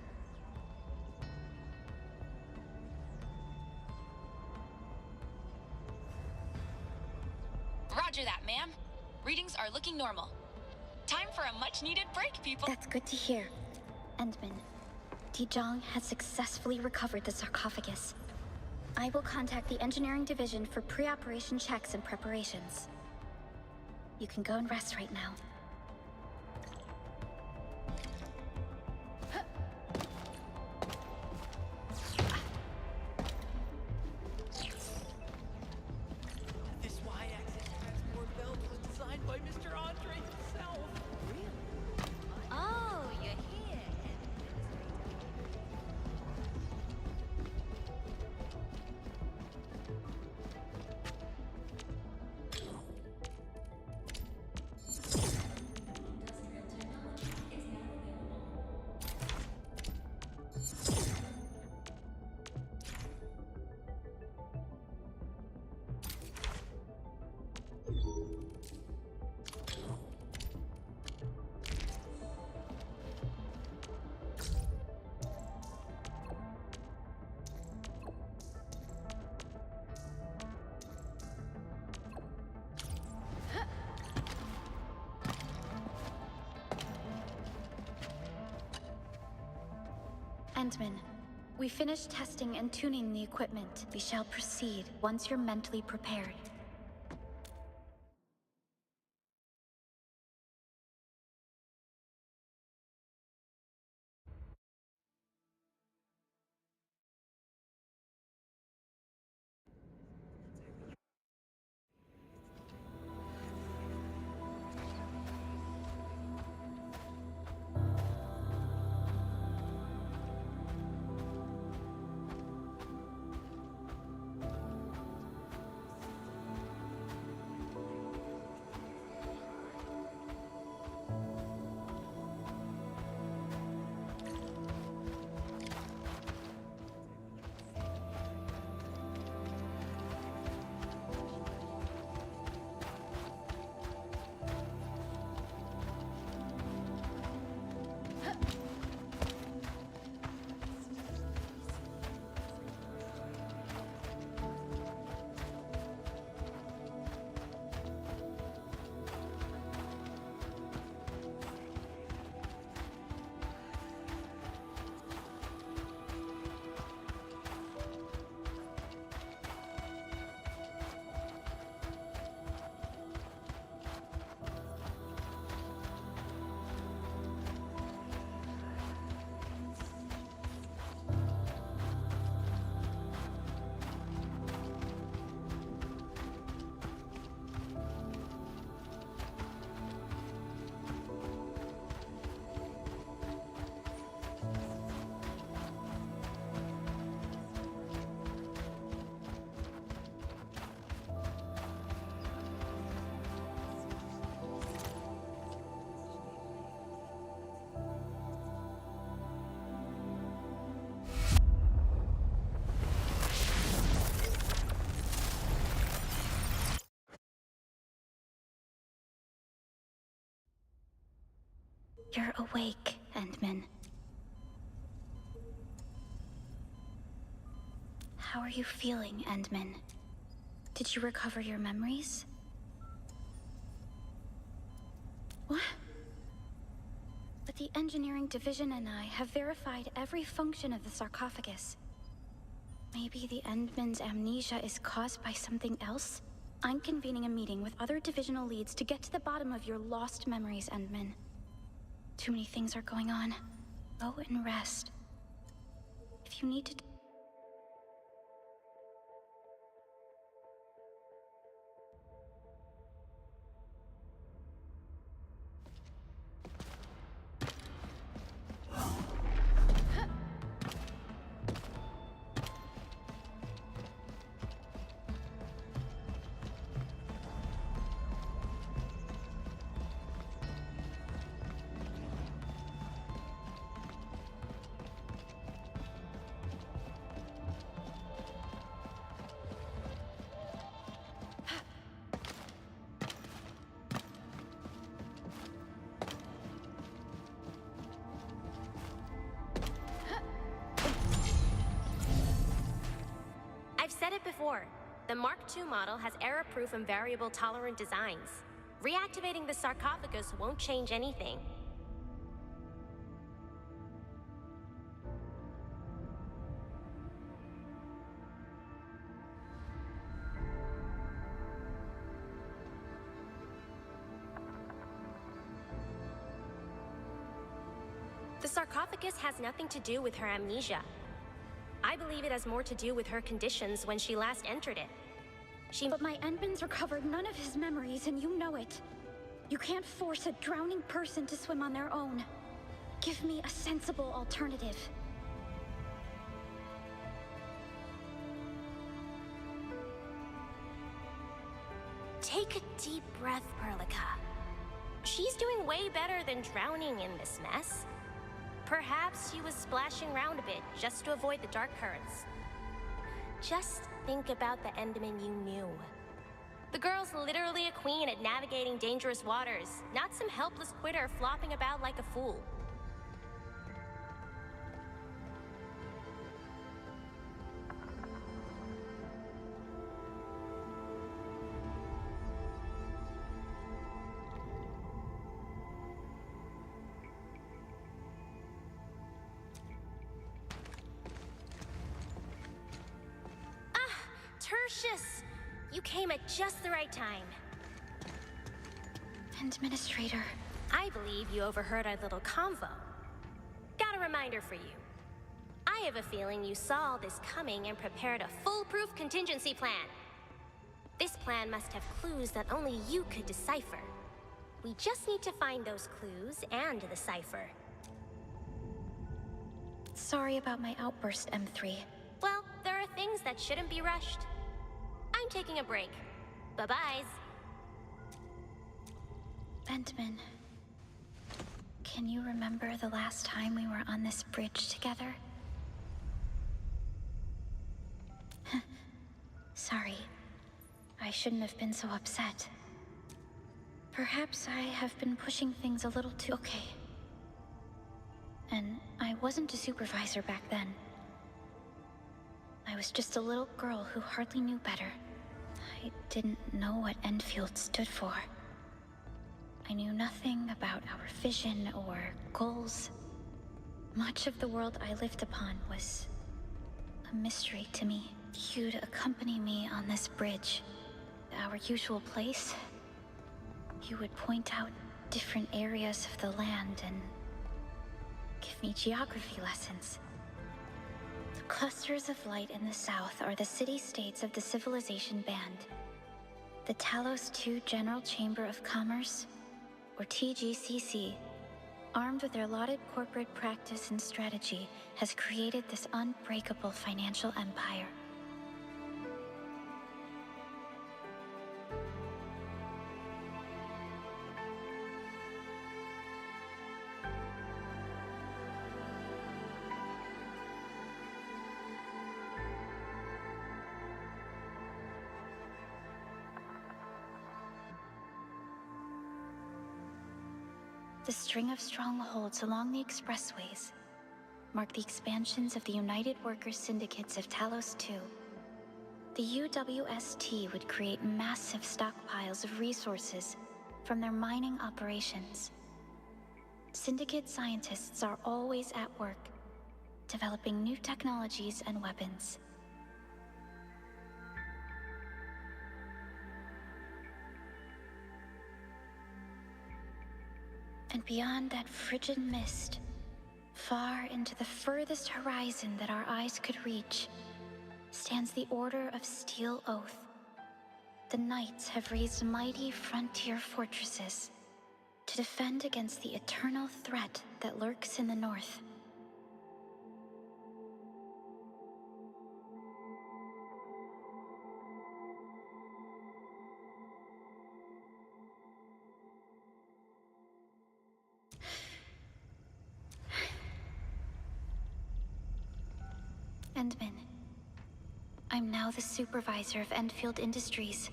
Roger that, ma'am. Readings are looking normal. Time for a much-needed break, people. That's good to hear. Endman, Dijon has successfully recovered the sarcophagus. I will contact the engineering division for pre-operation checks and preparations. You can go and rest right now. Endman, we finished testing and tuning the equipment. We shall proceed once you're mentally prepared. You're awake, Endman. How are you feeling, Endman? Did you recover your memories? What? But the engineering division and I have verified every function of the sarcophagus. Maybe the Endman's amnesia is caused by something else? I'm convening a meeting with other divisional leads to get to the bottom of your lost memories, Endman. Too many things are going on. Go and rest. If you need to... I've said it before. The Mark II model has error-proof and variable-tolerant designs. Reactivating the sarcophagus won't change anything. The sarcophagus has nothing to do with her amnesia. I believe it has more to do with her conditions when she last entered it. But my Endman's recovered none of his memories, and you know it. You can't force a drowning person to swim on their own. Give me a sensible alternative. Take a deep breath, Perlica. She's doing way better than drowning in this mess. Perhaps she was splashing around a bit just to avoid the dark currents. Just think about the Endman you knew. The girl's literally a queen at navigating dangerous waters, not some helpless quitter flopping about like a fool. Precious! You came at just the right time. Administrator. I believe you overheard our little convo. Got a reminder for you. I have a feeling you saw all this coming and prepared a foolproof contingency plan. This plan must have clues that only you could decipher. We just need to find those clues and the cipher. Sorry about my outburst, M3. Well, there are things that shouldn't be rushed. I'm taking a break. Bye-byes. Bentman, can you remember the last time we were on this bridge together? Sorry. I shouldn't have been so upset. Perhaps I have been pushing things a little too... Okay. And I wasn't a supervisor back then. I was just a little girl who hardly knew better. I didn't know what Endfield stood for. I knew nothing about our vision or goals. Much of the world I lived upon was a mystery to me. You'd accompany me on this bridge, our usual place. You would point out different areas of the land and give me geography lessons. The clusters of light in the south are the city-states of the Civilization Band. The Talos II General Chamber of Commerce, or TGCC, armed with their lauded corporate practice and strategy, has created this unbreakable financial empire. The string of strongholds along the expressways mark the expansions of the United Workers' Syndicates of Talos II. The UWST would create massive stockpiles of resources from their mining operations. Syndicate scientists are always at work, developing new technologies and weapons. And beyond that frigid mist, far into the furthest horizon that our eyes could reach, stands the Order of Steel Oath. The Knights have raised mighty frontier fortresses to defend against the eternal threat that lurks in the north. Endman, I'm now the supervisor of Endfield Industries,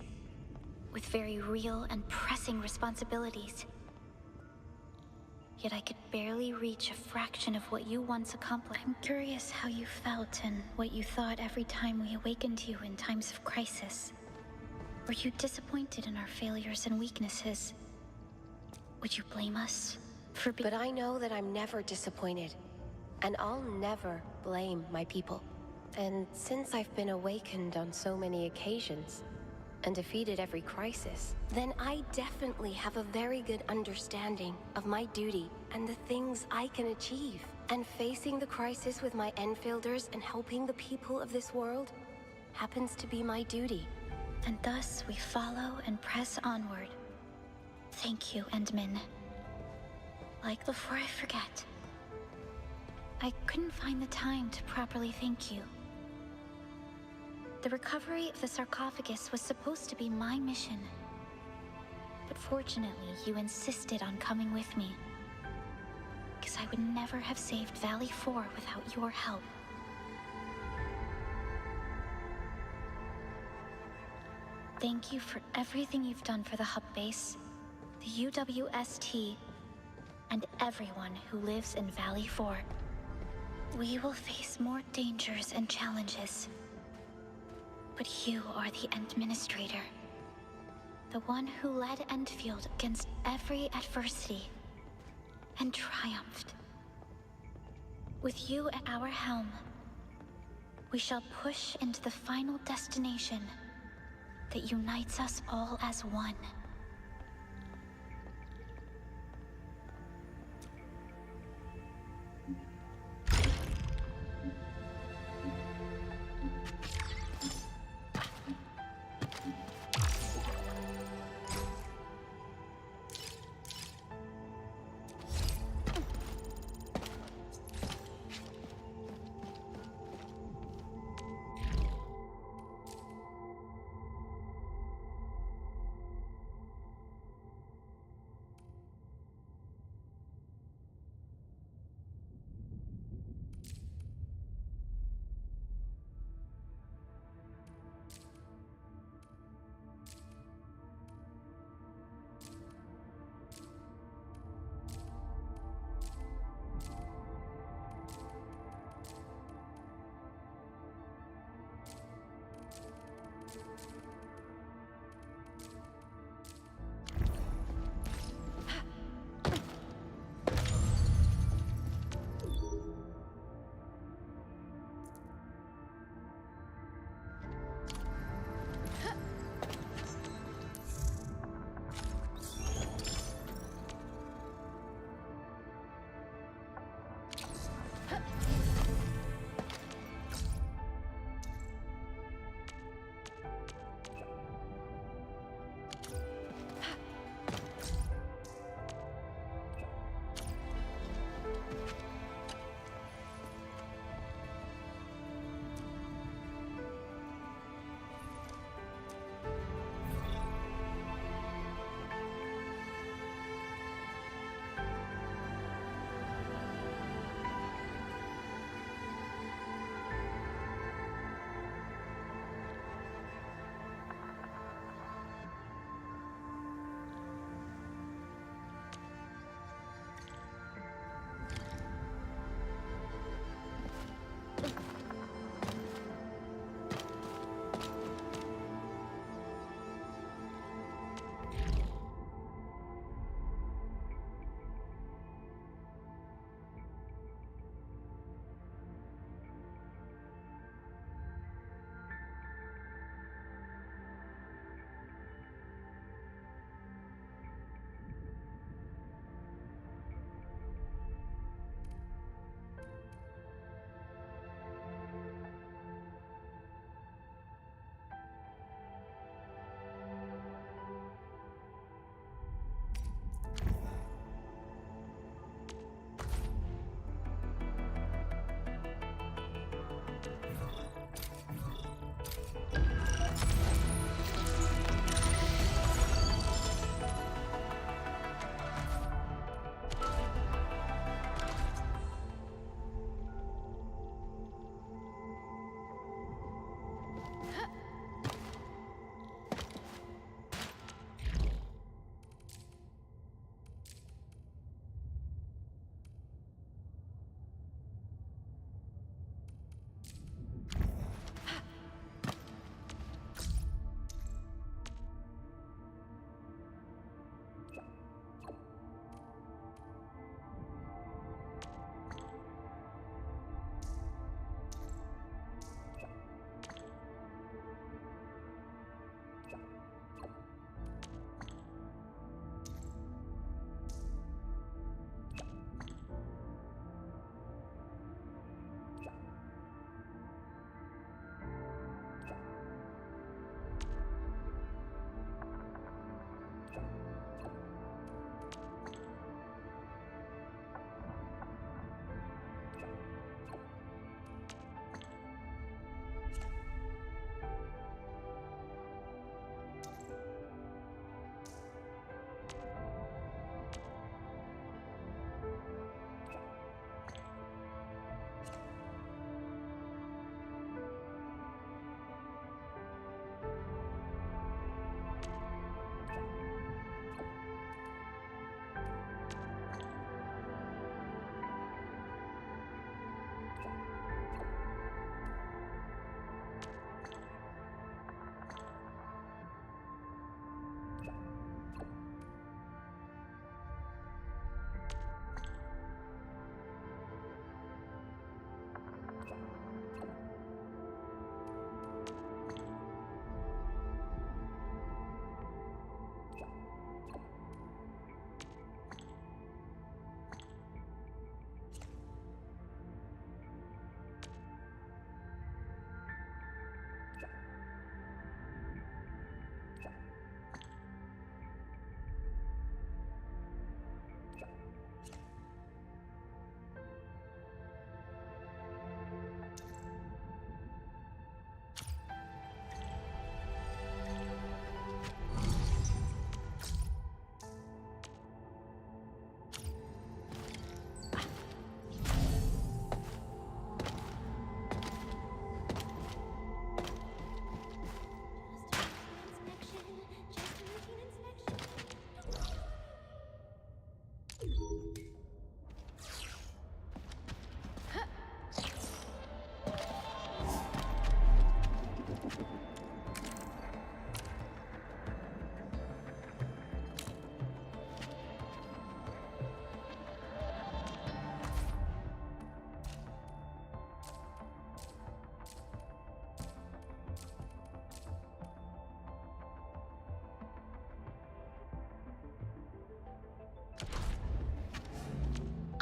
with very real and pressing responsibilities. Yet I could barely reach a fraction of what you once accomplished. I'm curious how you felt and what you thought every time we awakened you in times of crisis. Were you disappointed in our failures and weaknesses? Would you blame us for being... But I know that I'm never disappointed. And I'll never blame my people. And since I've been awakened on so many occasions, and defeated every crisis, then I definitely have a very good understanding of my duty and the things I can achieve. And facing the crisis with my Enfielders and helping the people of this world happens to be my duty. And thus we follow and press onward. Thank you, Endman. Like before I forget, I couldn't find the time to properly thank you. The recovery of the sarcophagus was supposed to be my mission. But fortunately, you insisted on coming with me. Because I would never have saved Valley 4 without your help. Thank you for everything you've done for the hub base, the UWST, and everyone who lives in Valley 4. We will face more dangers and challenges. But you are the administrator. The one who led Endfield against every adversity and triumphed. With you at our helm, we shall push into the final destination that unites us all as one.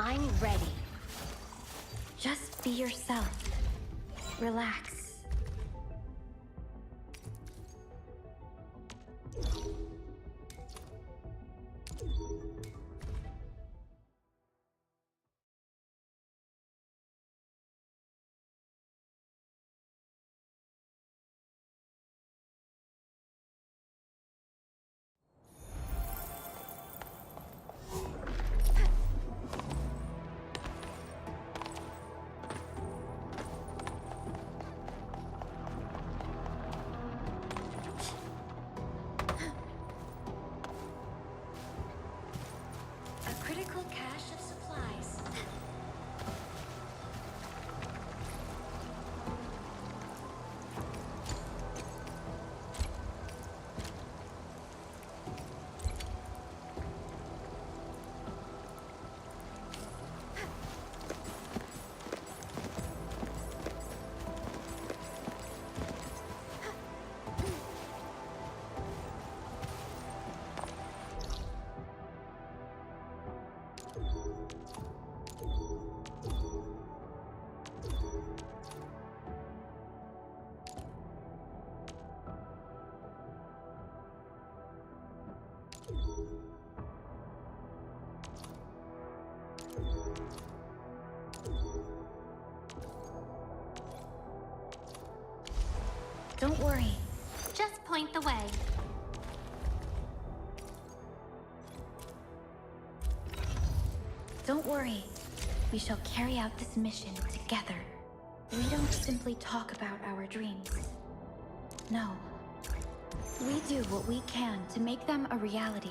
I'm ready. Just be yourself. Relax. A critical cache of supplies. Don't worry. Just point the way. Don't worry. We shall carry out this mission together. We don't simply talk about our dreams. No. We do what we can to make them a reality.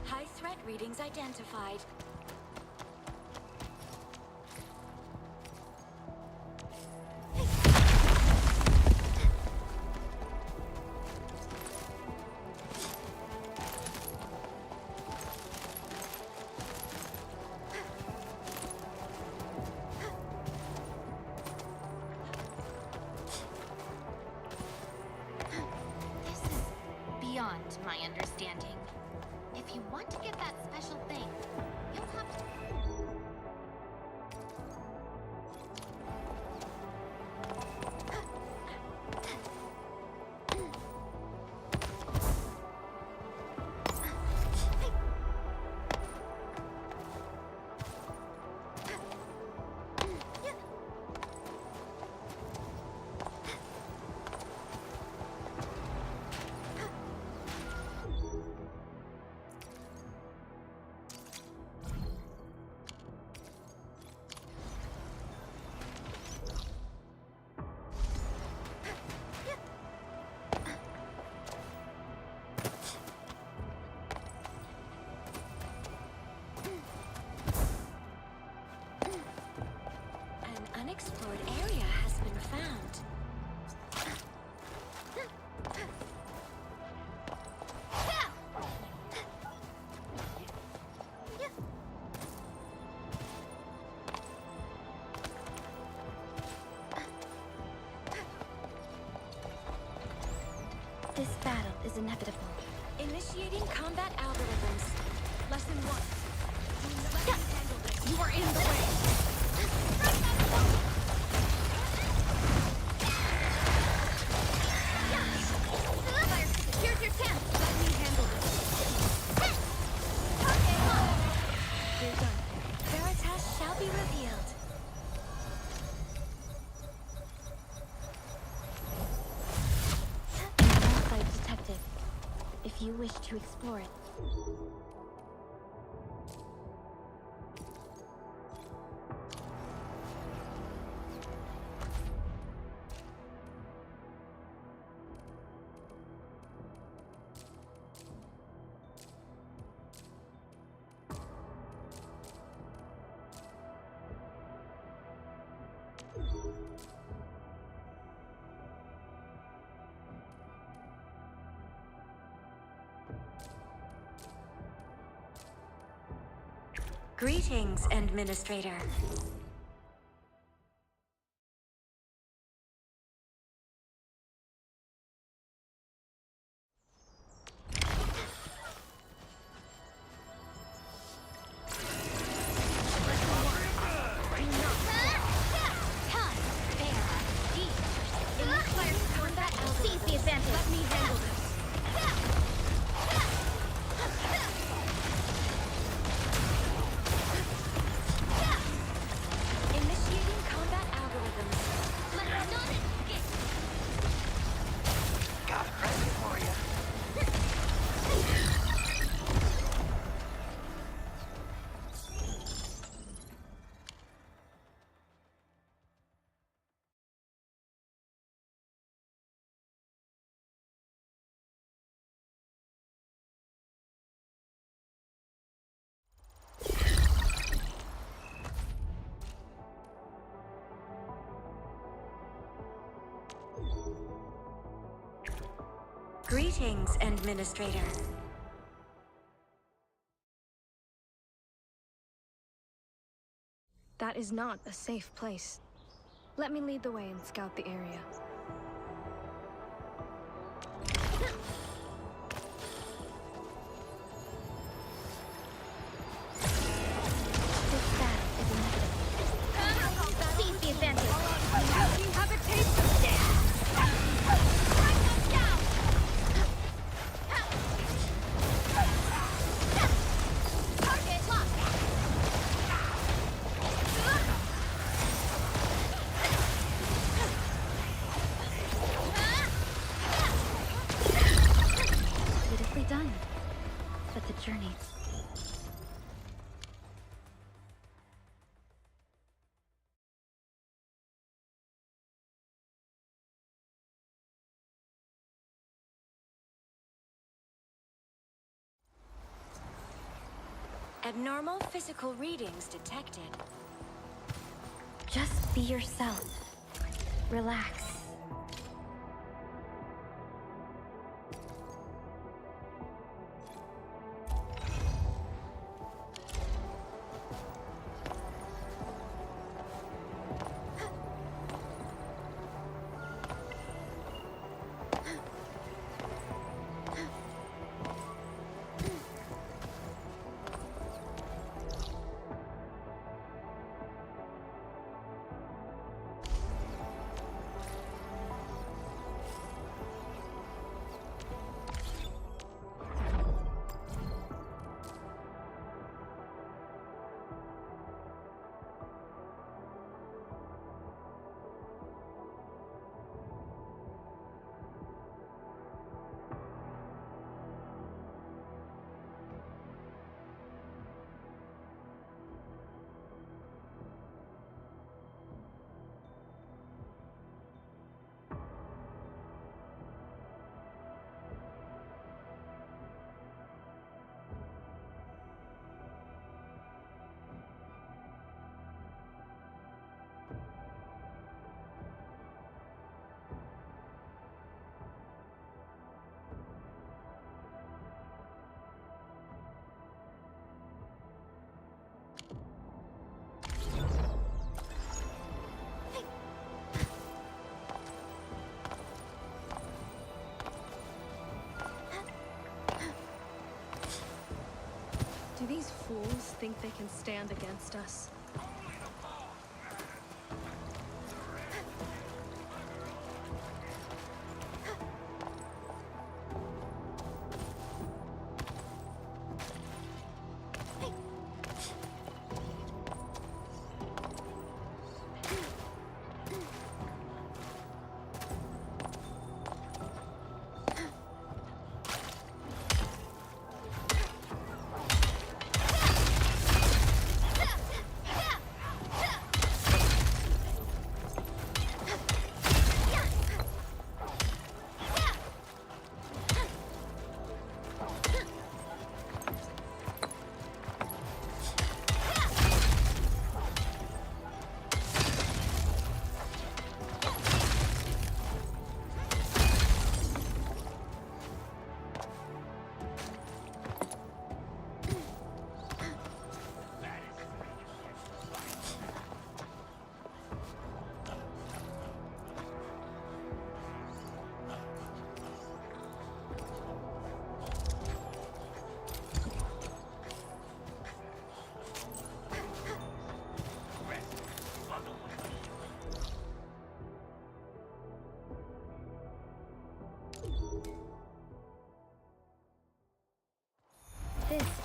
High threat readings identified. This is beyond my understanding. If you want to get that special thing, you'll have to... An unexplored area has been found. This battle is inevitable. Initiating combat algorithms. Lesson 1. Let me handle this. You are in the way. Here's your chance. Let me handle this. if you wish to explore it. Greetings, Administrator. Seize the advantage. Let me handle this. Initiating combat algorithms. Let's not escape. Got it ready for you. Greetings, Administrator. That is not a safe place. Let me lead the way and scout the area. Seize the advantage. You have a taste of death. Target locked. Beautifully done. But the journey. Abnormal physical readings detected. Just be yourself. Relax. Do these fools think they can stand against us?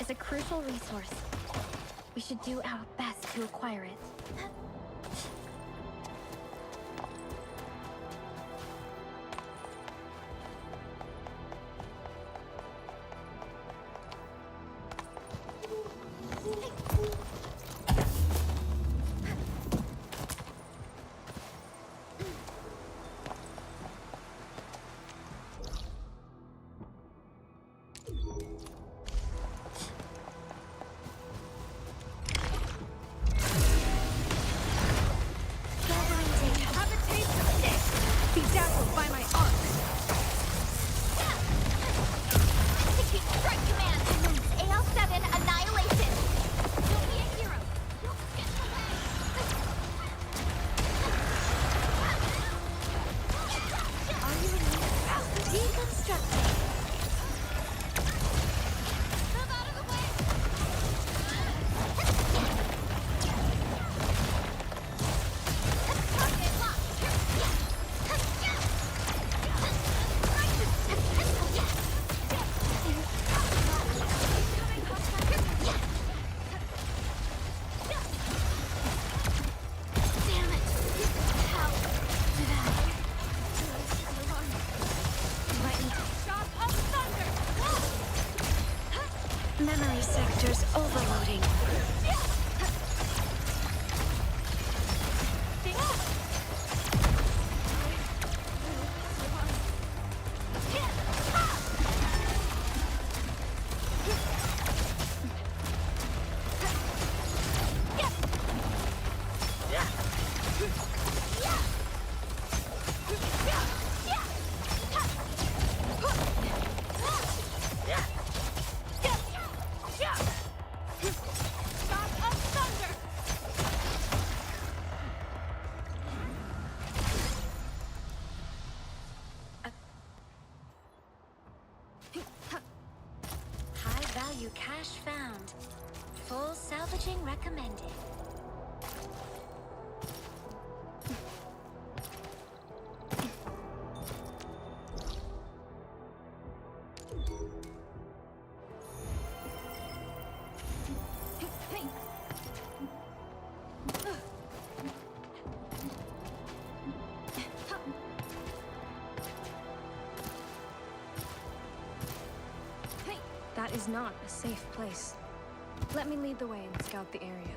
is a crucial resource. We should do our best to acquire it. Memory sectors overloading. High-value cash found. Full salvaging recommended. That is not a safe place. Let me lead the way and scout the area.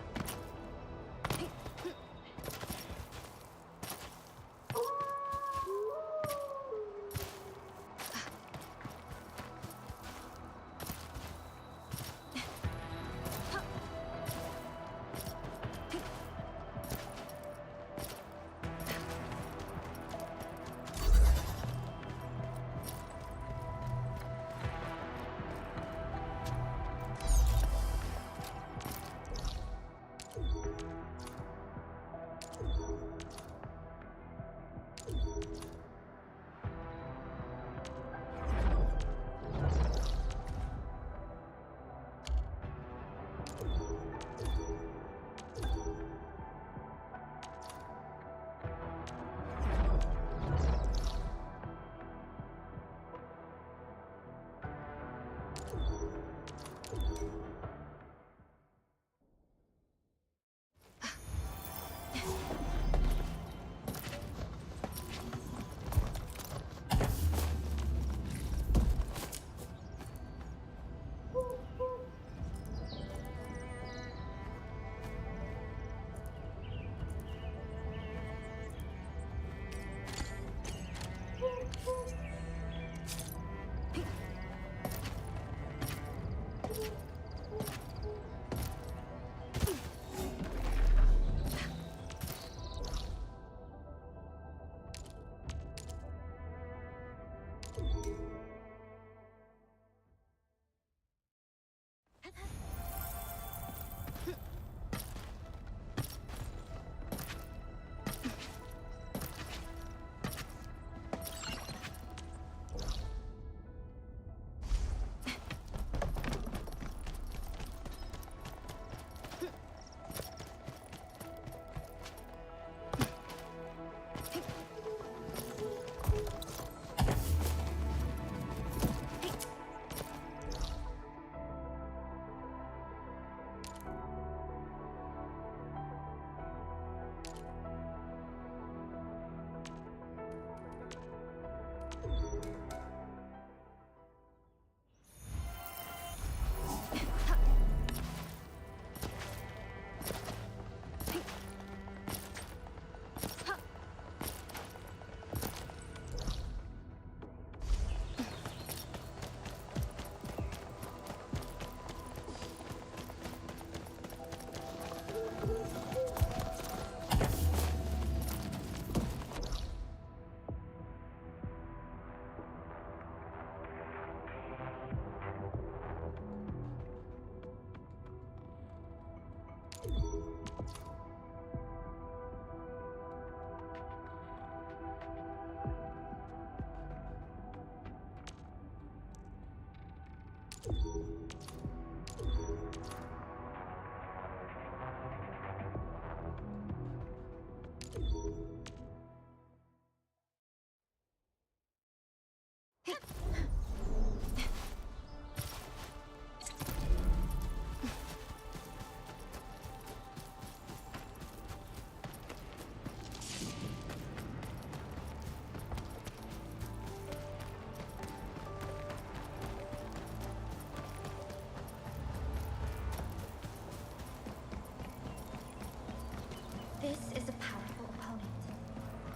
This is a powerful opponent.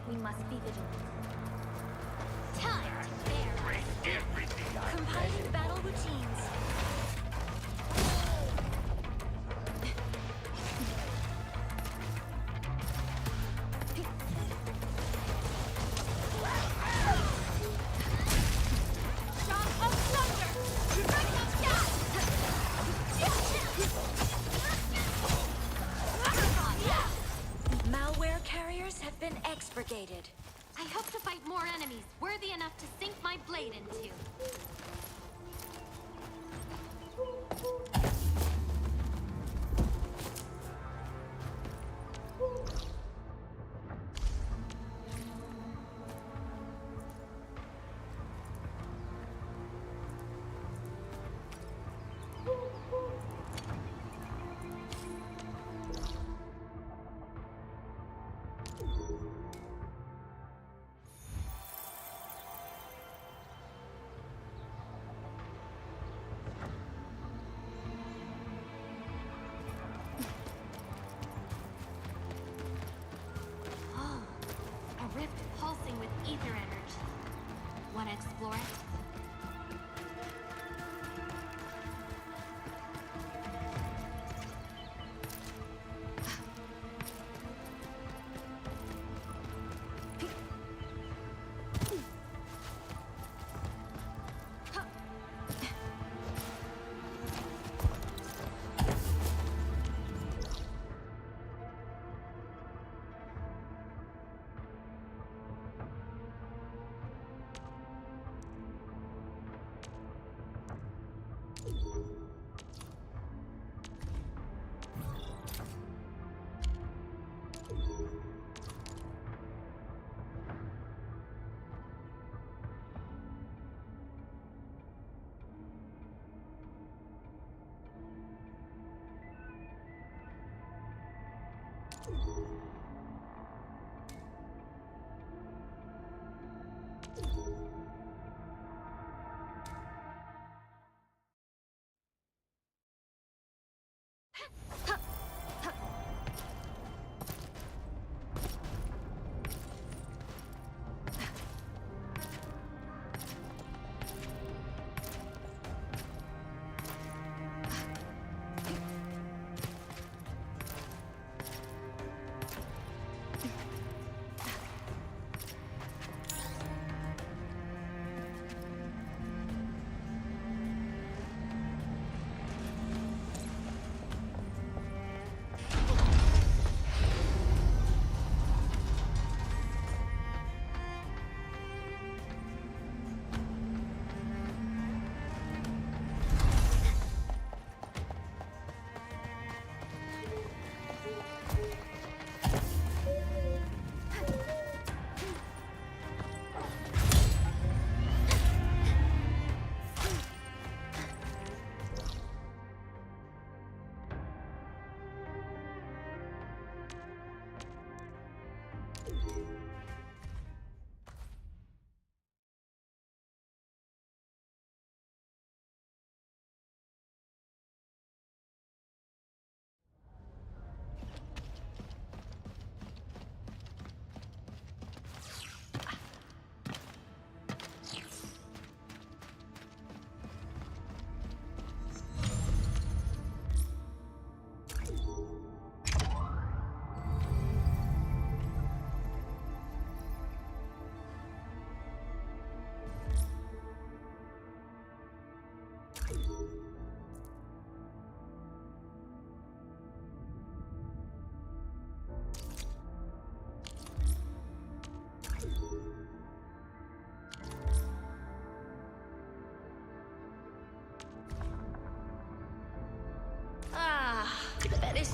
We must be vigilant. Time to bear. Compiling battle routines. Malware carriers have been expurgated. I hope the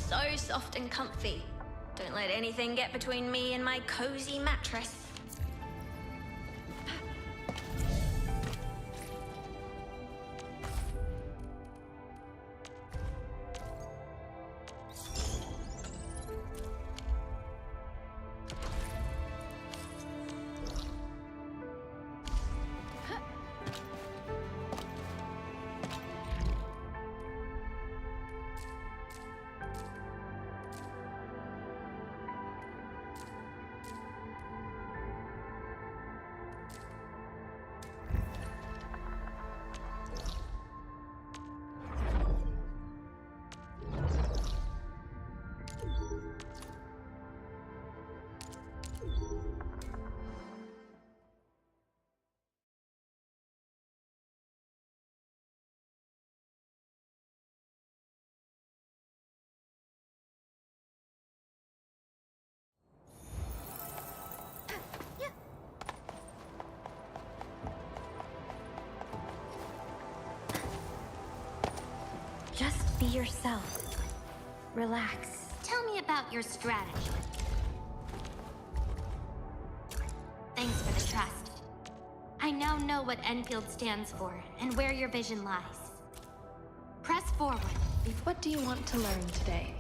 so soft and comfy. Don't let anything get between me and my cozy mattress. Just be yourself. Relax. Tell me about your strategy. Thanks for the trust. I now know what Endfield stands for and where your vision lies. Press forward. What do you want to learn today?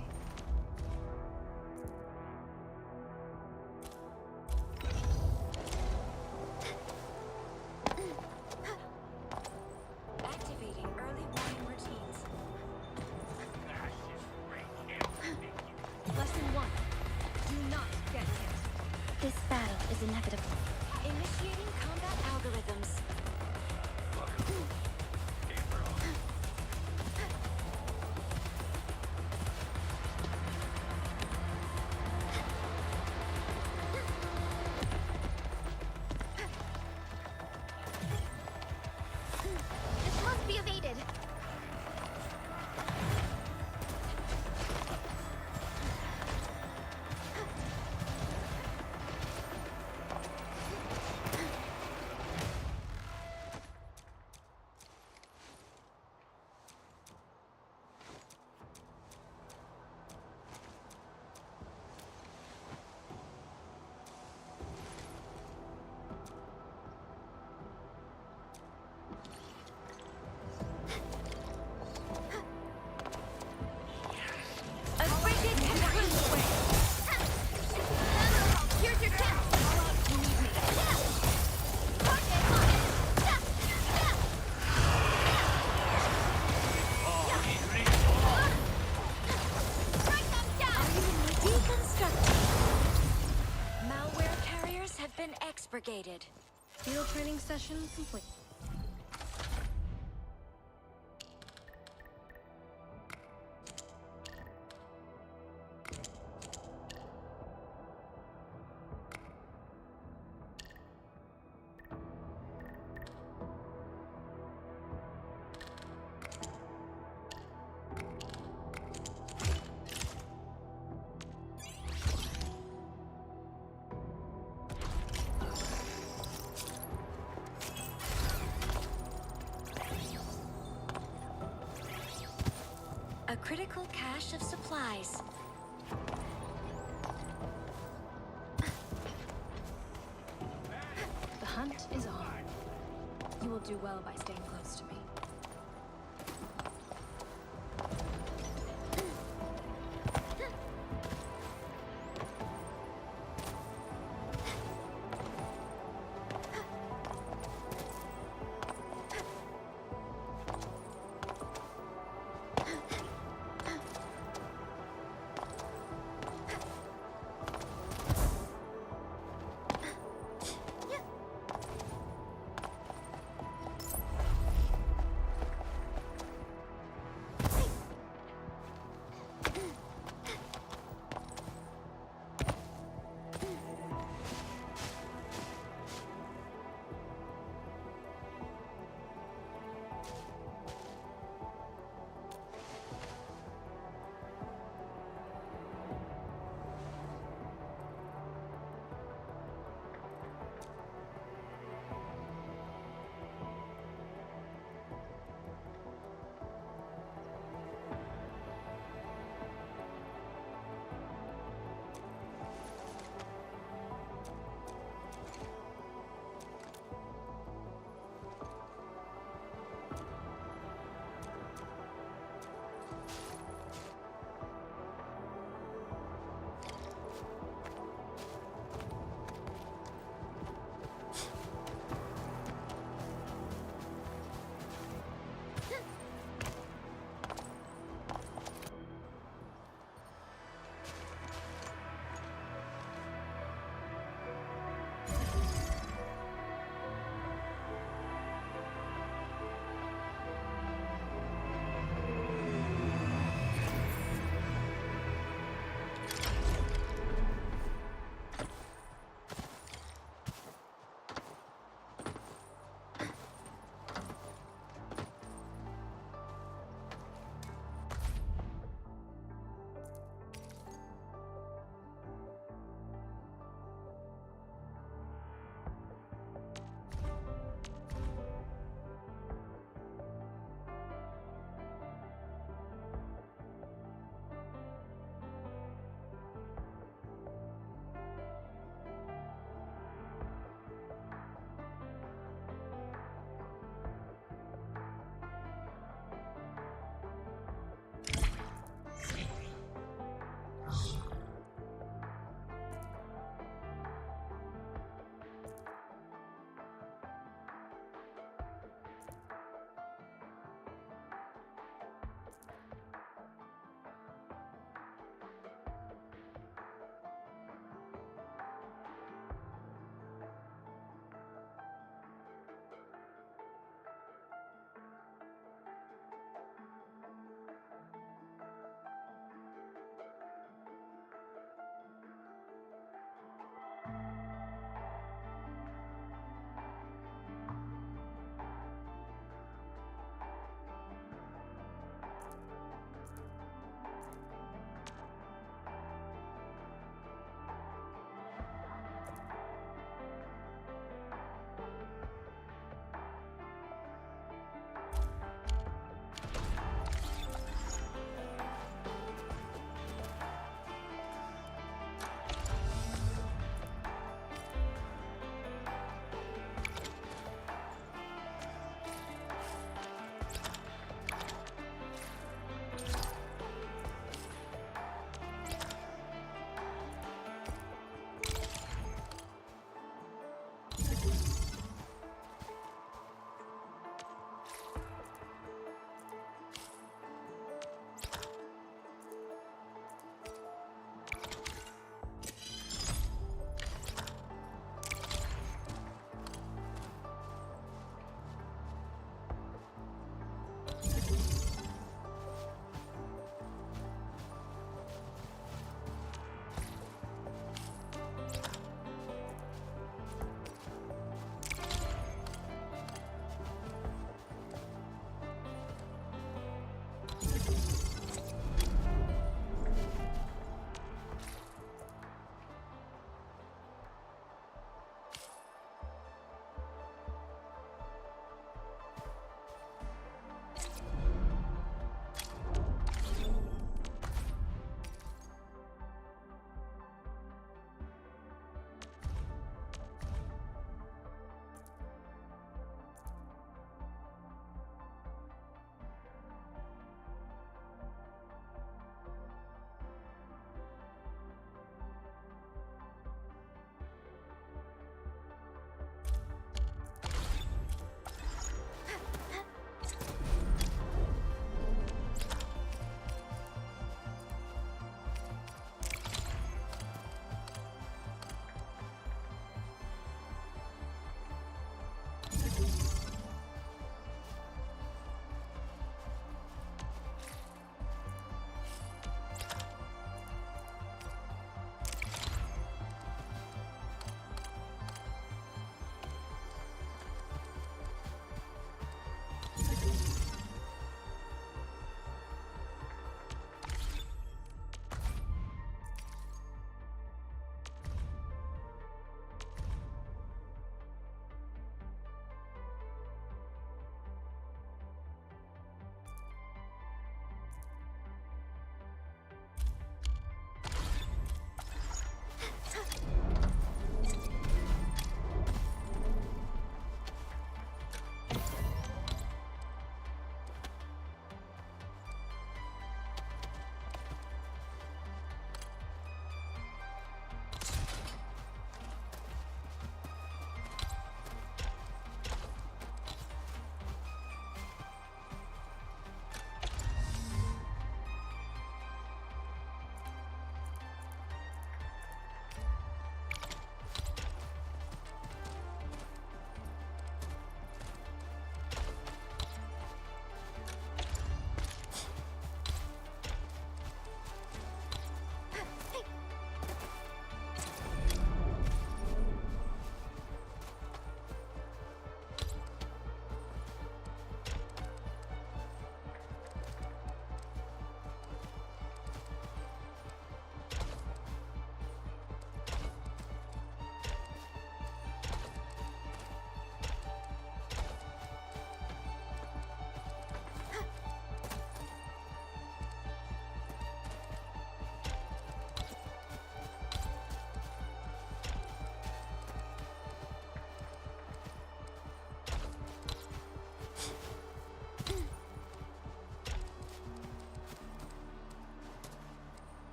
Activating early warning routines. Lesson 1. Do not get hit. This battle is inevitable. Initiating combat algorithms. This must be evaded. Here's your chance! You need me. Malware carriers have been expurgated. Field training session complete. A critical cache of supplies. The hunt is on. You will do well by staying close to me.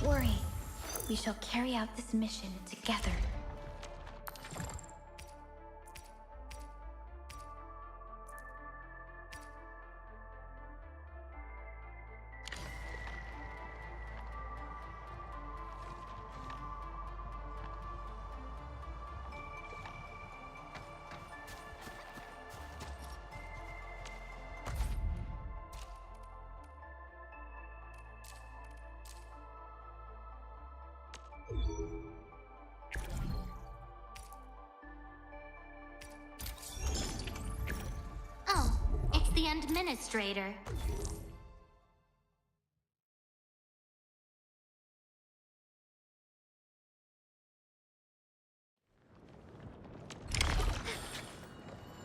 Don't worry. We shall carry out this mission together. Oh, it's the administrator.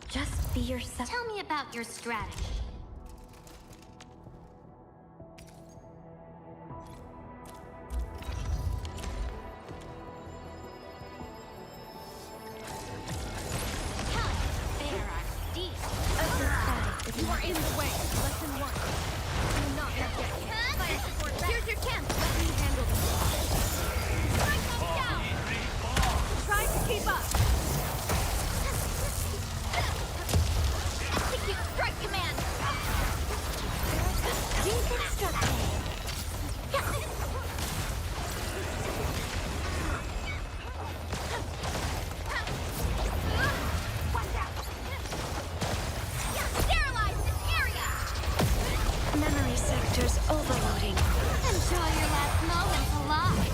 Just be yourself. Tell me about your strategy. You are in the way. Lesson 1. Do not forget yet. Fire support back. Here's your chance. Let me handle this. Strike them down. Try to keep up. Execute strike command. Sterilize this area. Memory sectors overloading. Enjoy your last moments alive.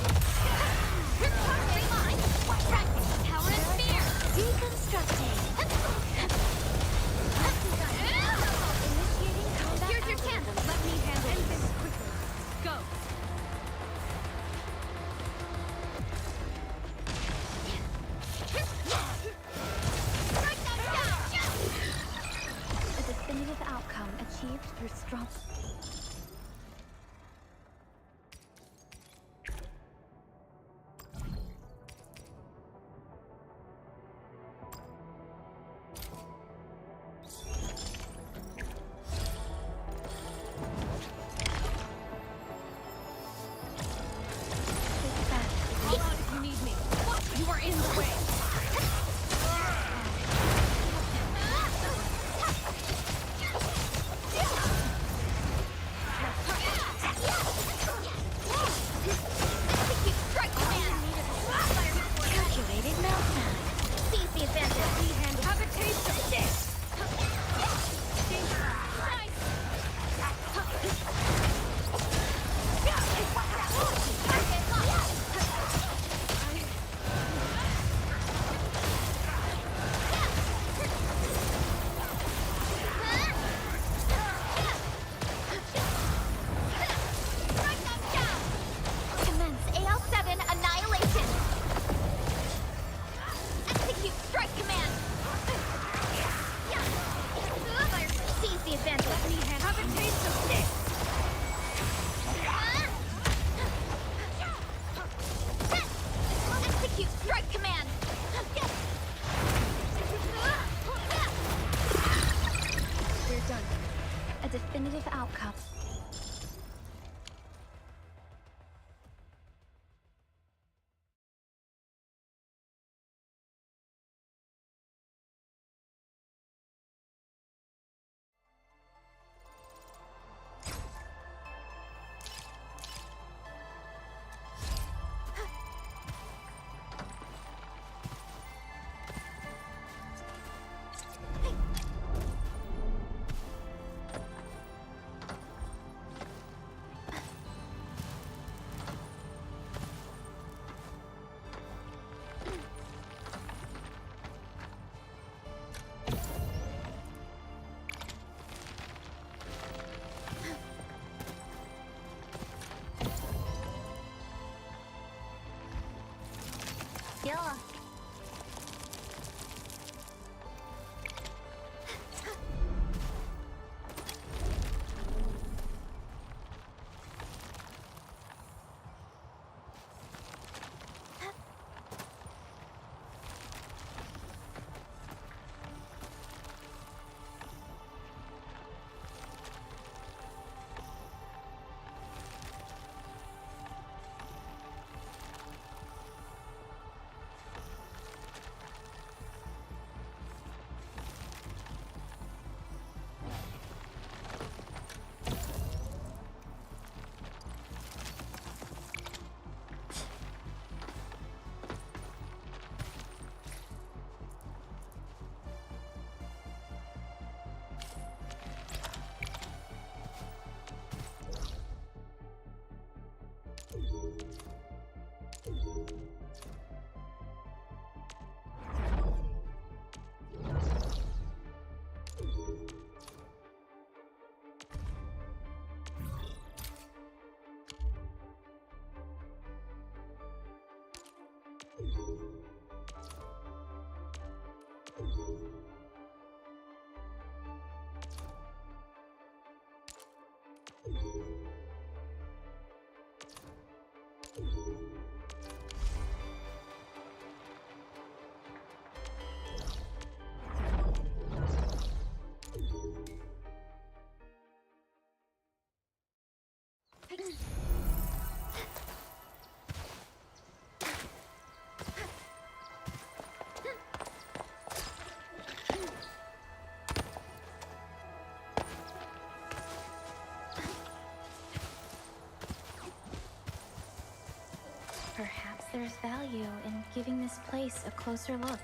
Practice power and fear. Deconstructing. Initiating combat. Here's your chance. Let me handle this quickly. Go. Strike them down. A definitive outcome achieved through strong... Call out if you need me. You are in the way. Execute strike command. Calculated meltdown. Seize the advantage. Have a taste of this. Commence AL7 annihilation. Execute strike command. Seize the advantage. Let me have a taste of this. Execute strike command. We're done. A definitive outcome. Yeah. Perhaps there's value in giving this place a closer look.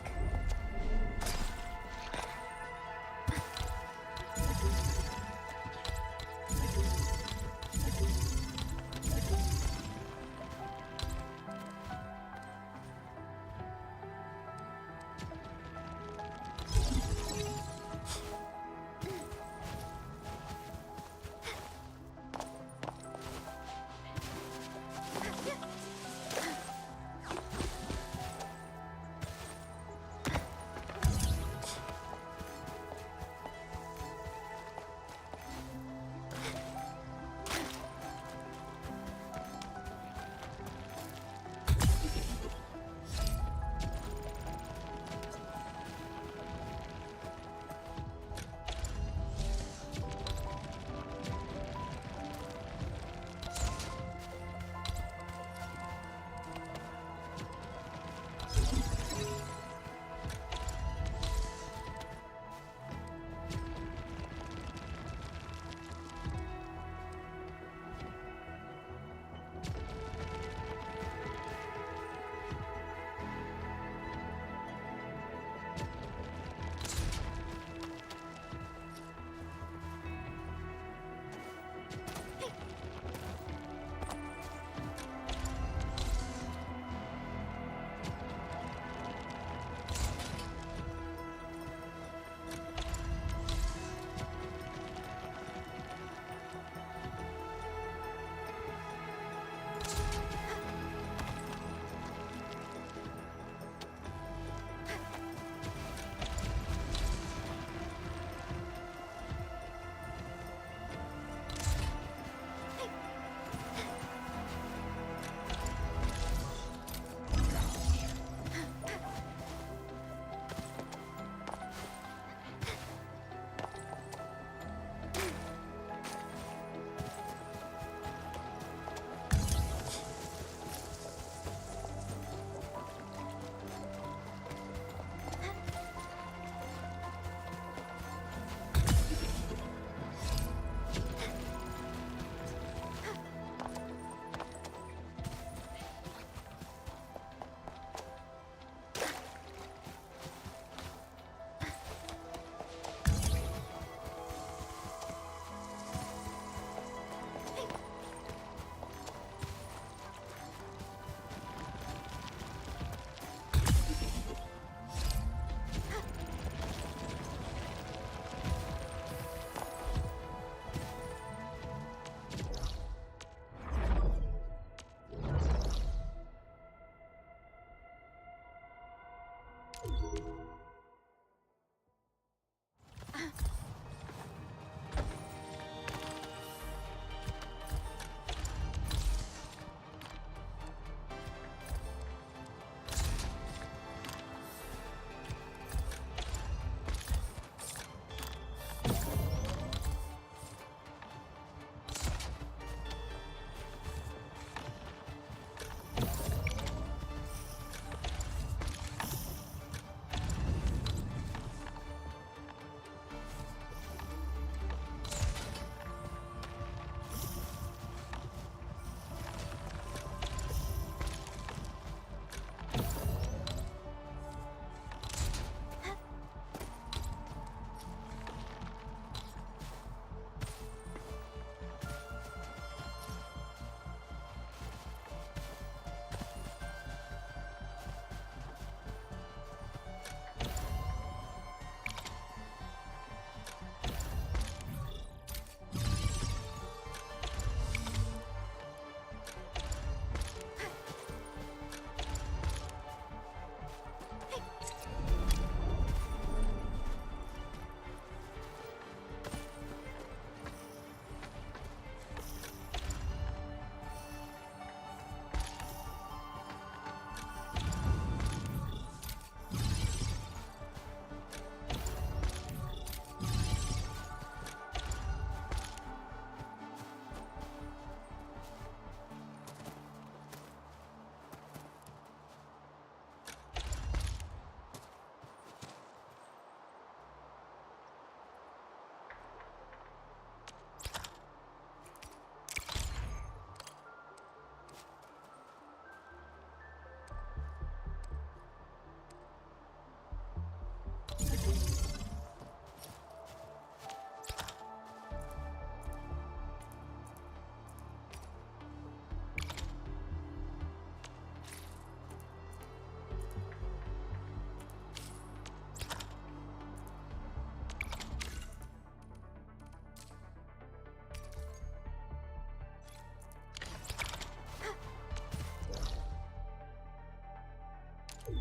I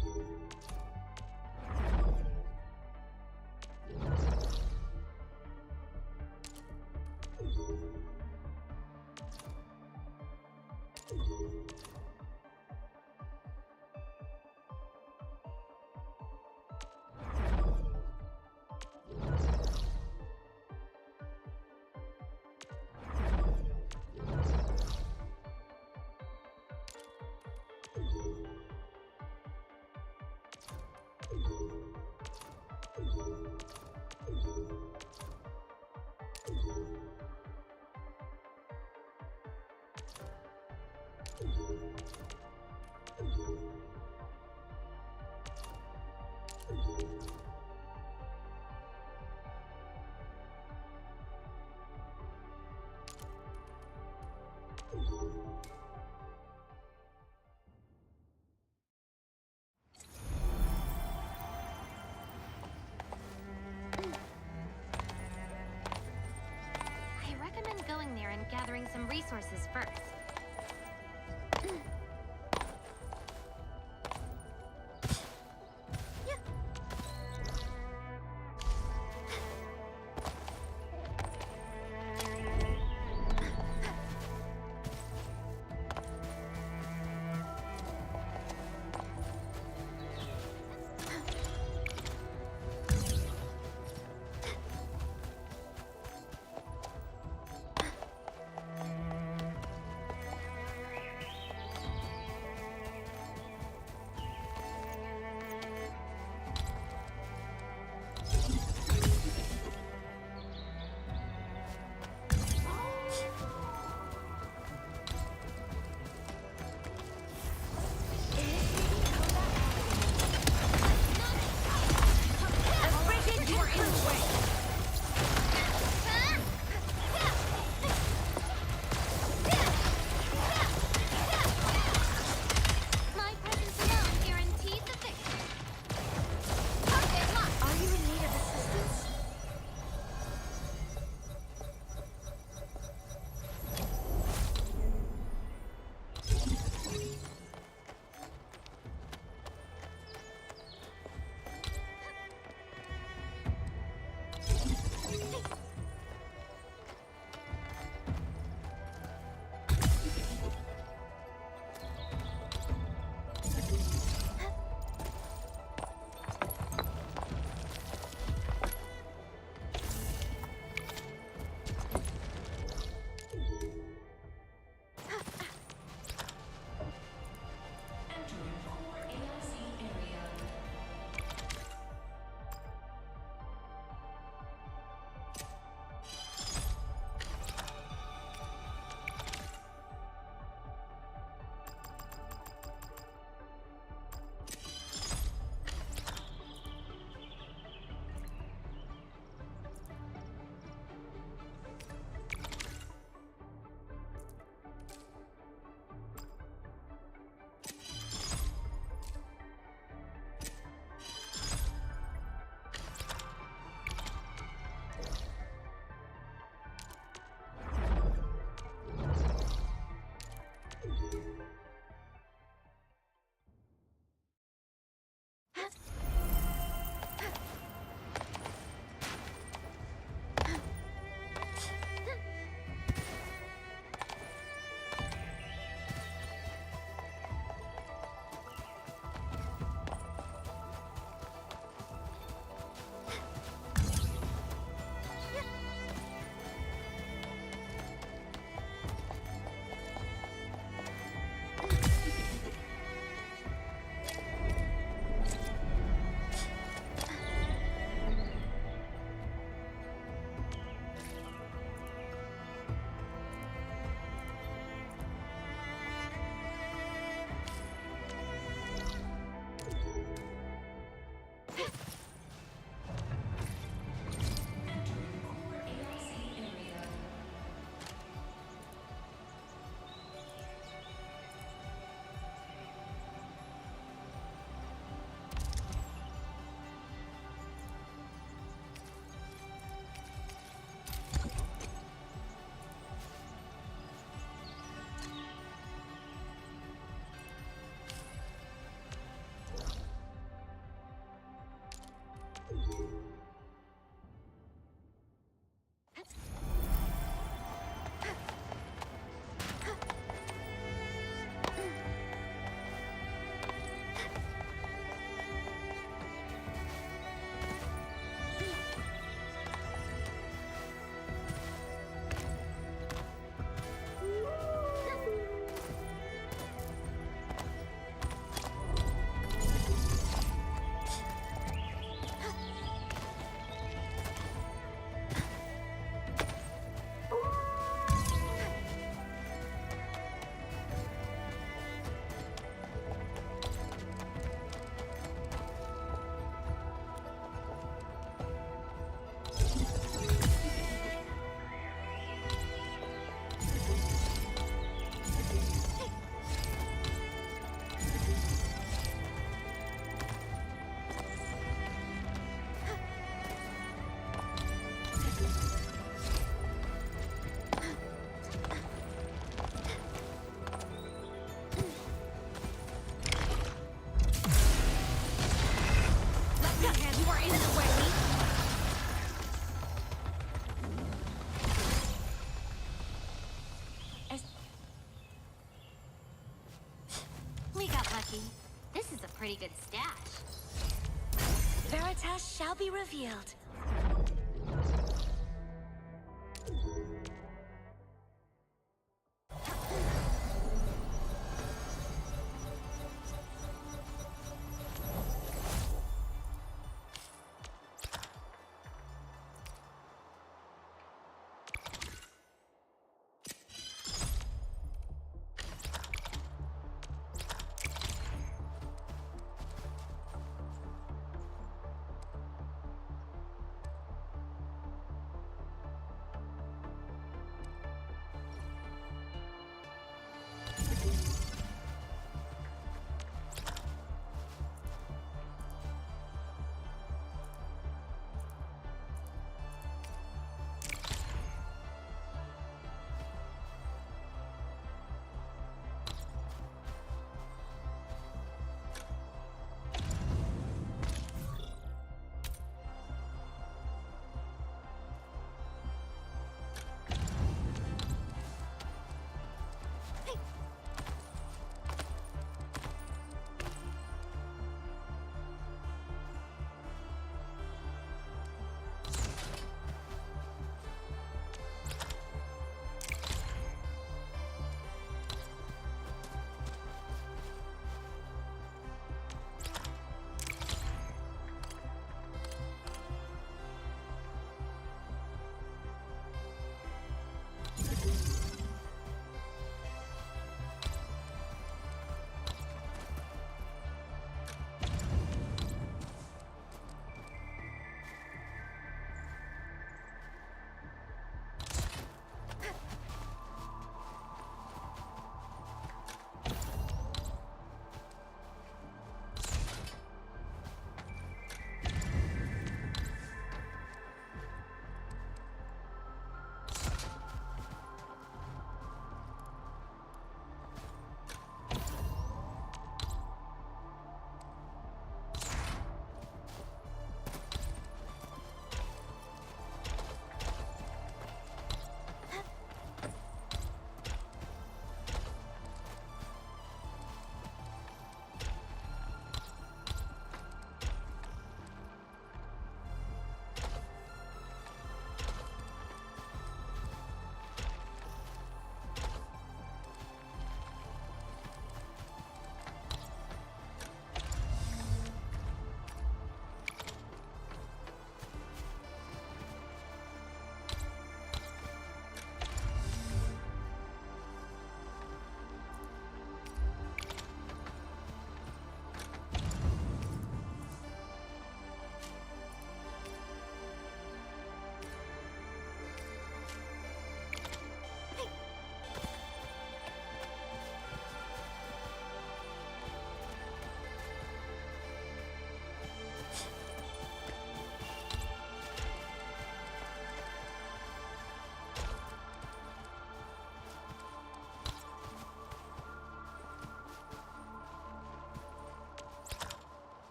recommend going there and gathering some resources first. that lucky. This is a pretty good stash. Veritas shall be revealed.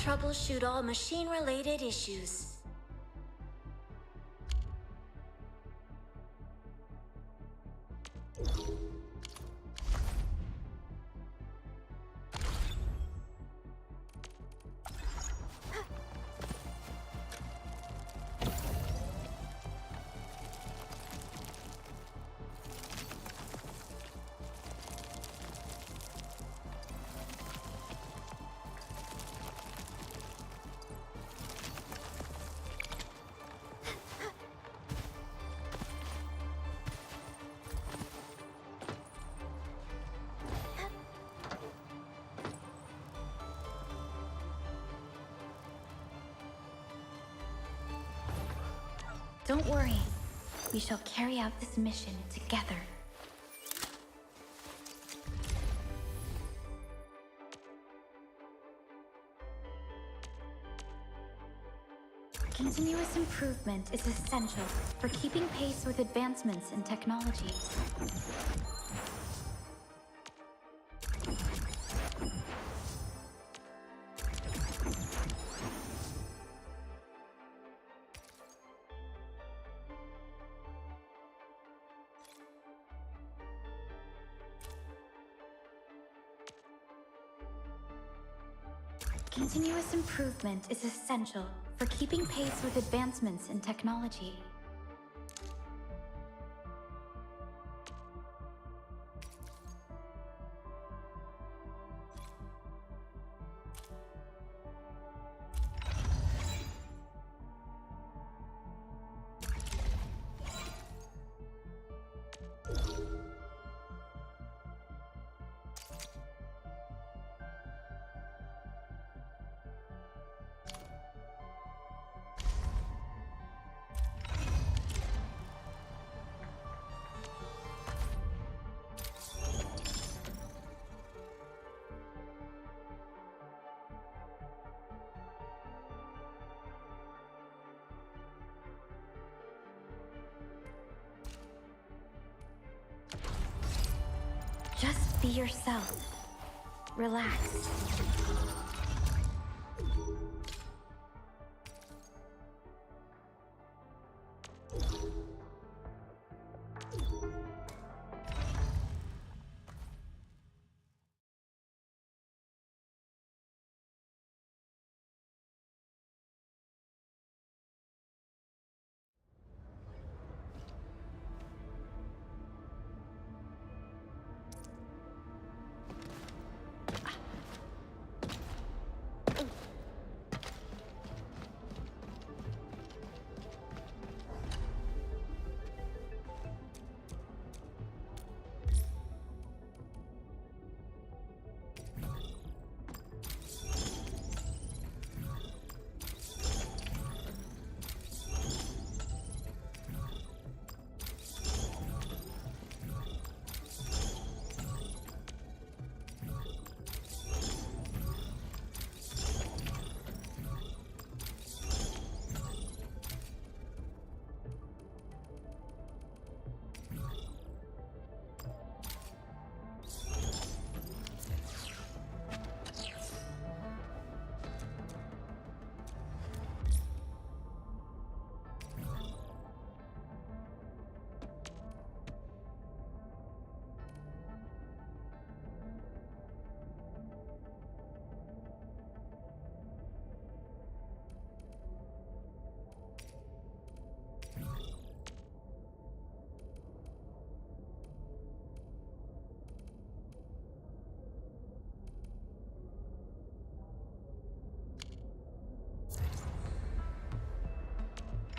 troubleshoot all machine-related issues. Don't worry. We shall carry out this mission together. Continuous improvement is essential for keeping pace with advancements in technology. Continuous improvement is essential for keeping pace with advancements in technology. Just be yourself. Relax.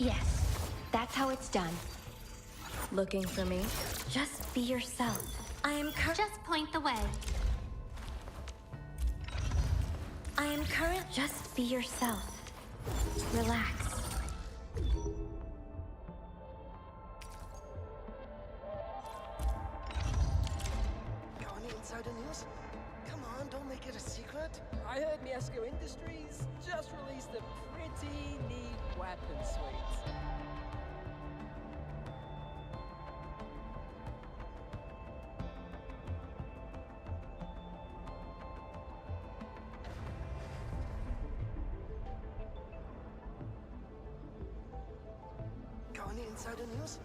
Yes, that's how it's done. Looking for me? Just be yourself. I am Just point the way. I am current. Just be yourself. Relax. Got any insider news? Come on, don't make it a secret. I heard Miesco Industries just released a pretty neat weapon suite. insider news?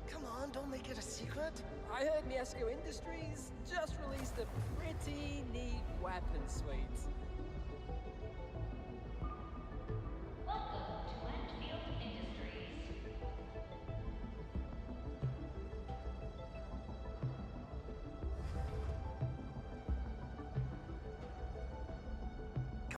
Come on, don't make it a secret. I heard Miesco Industries just released a pretty neat weapon suite.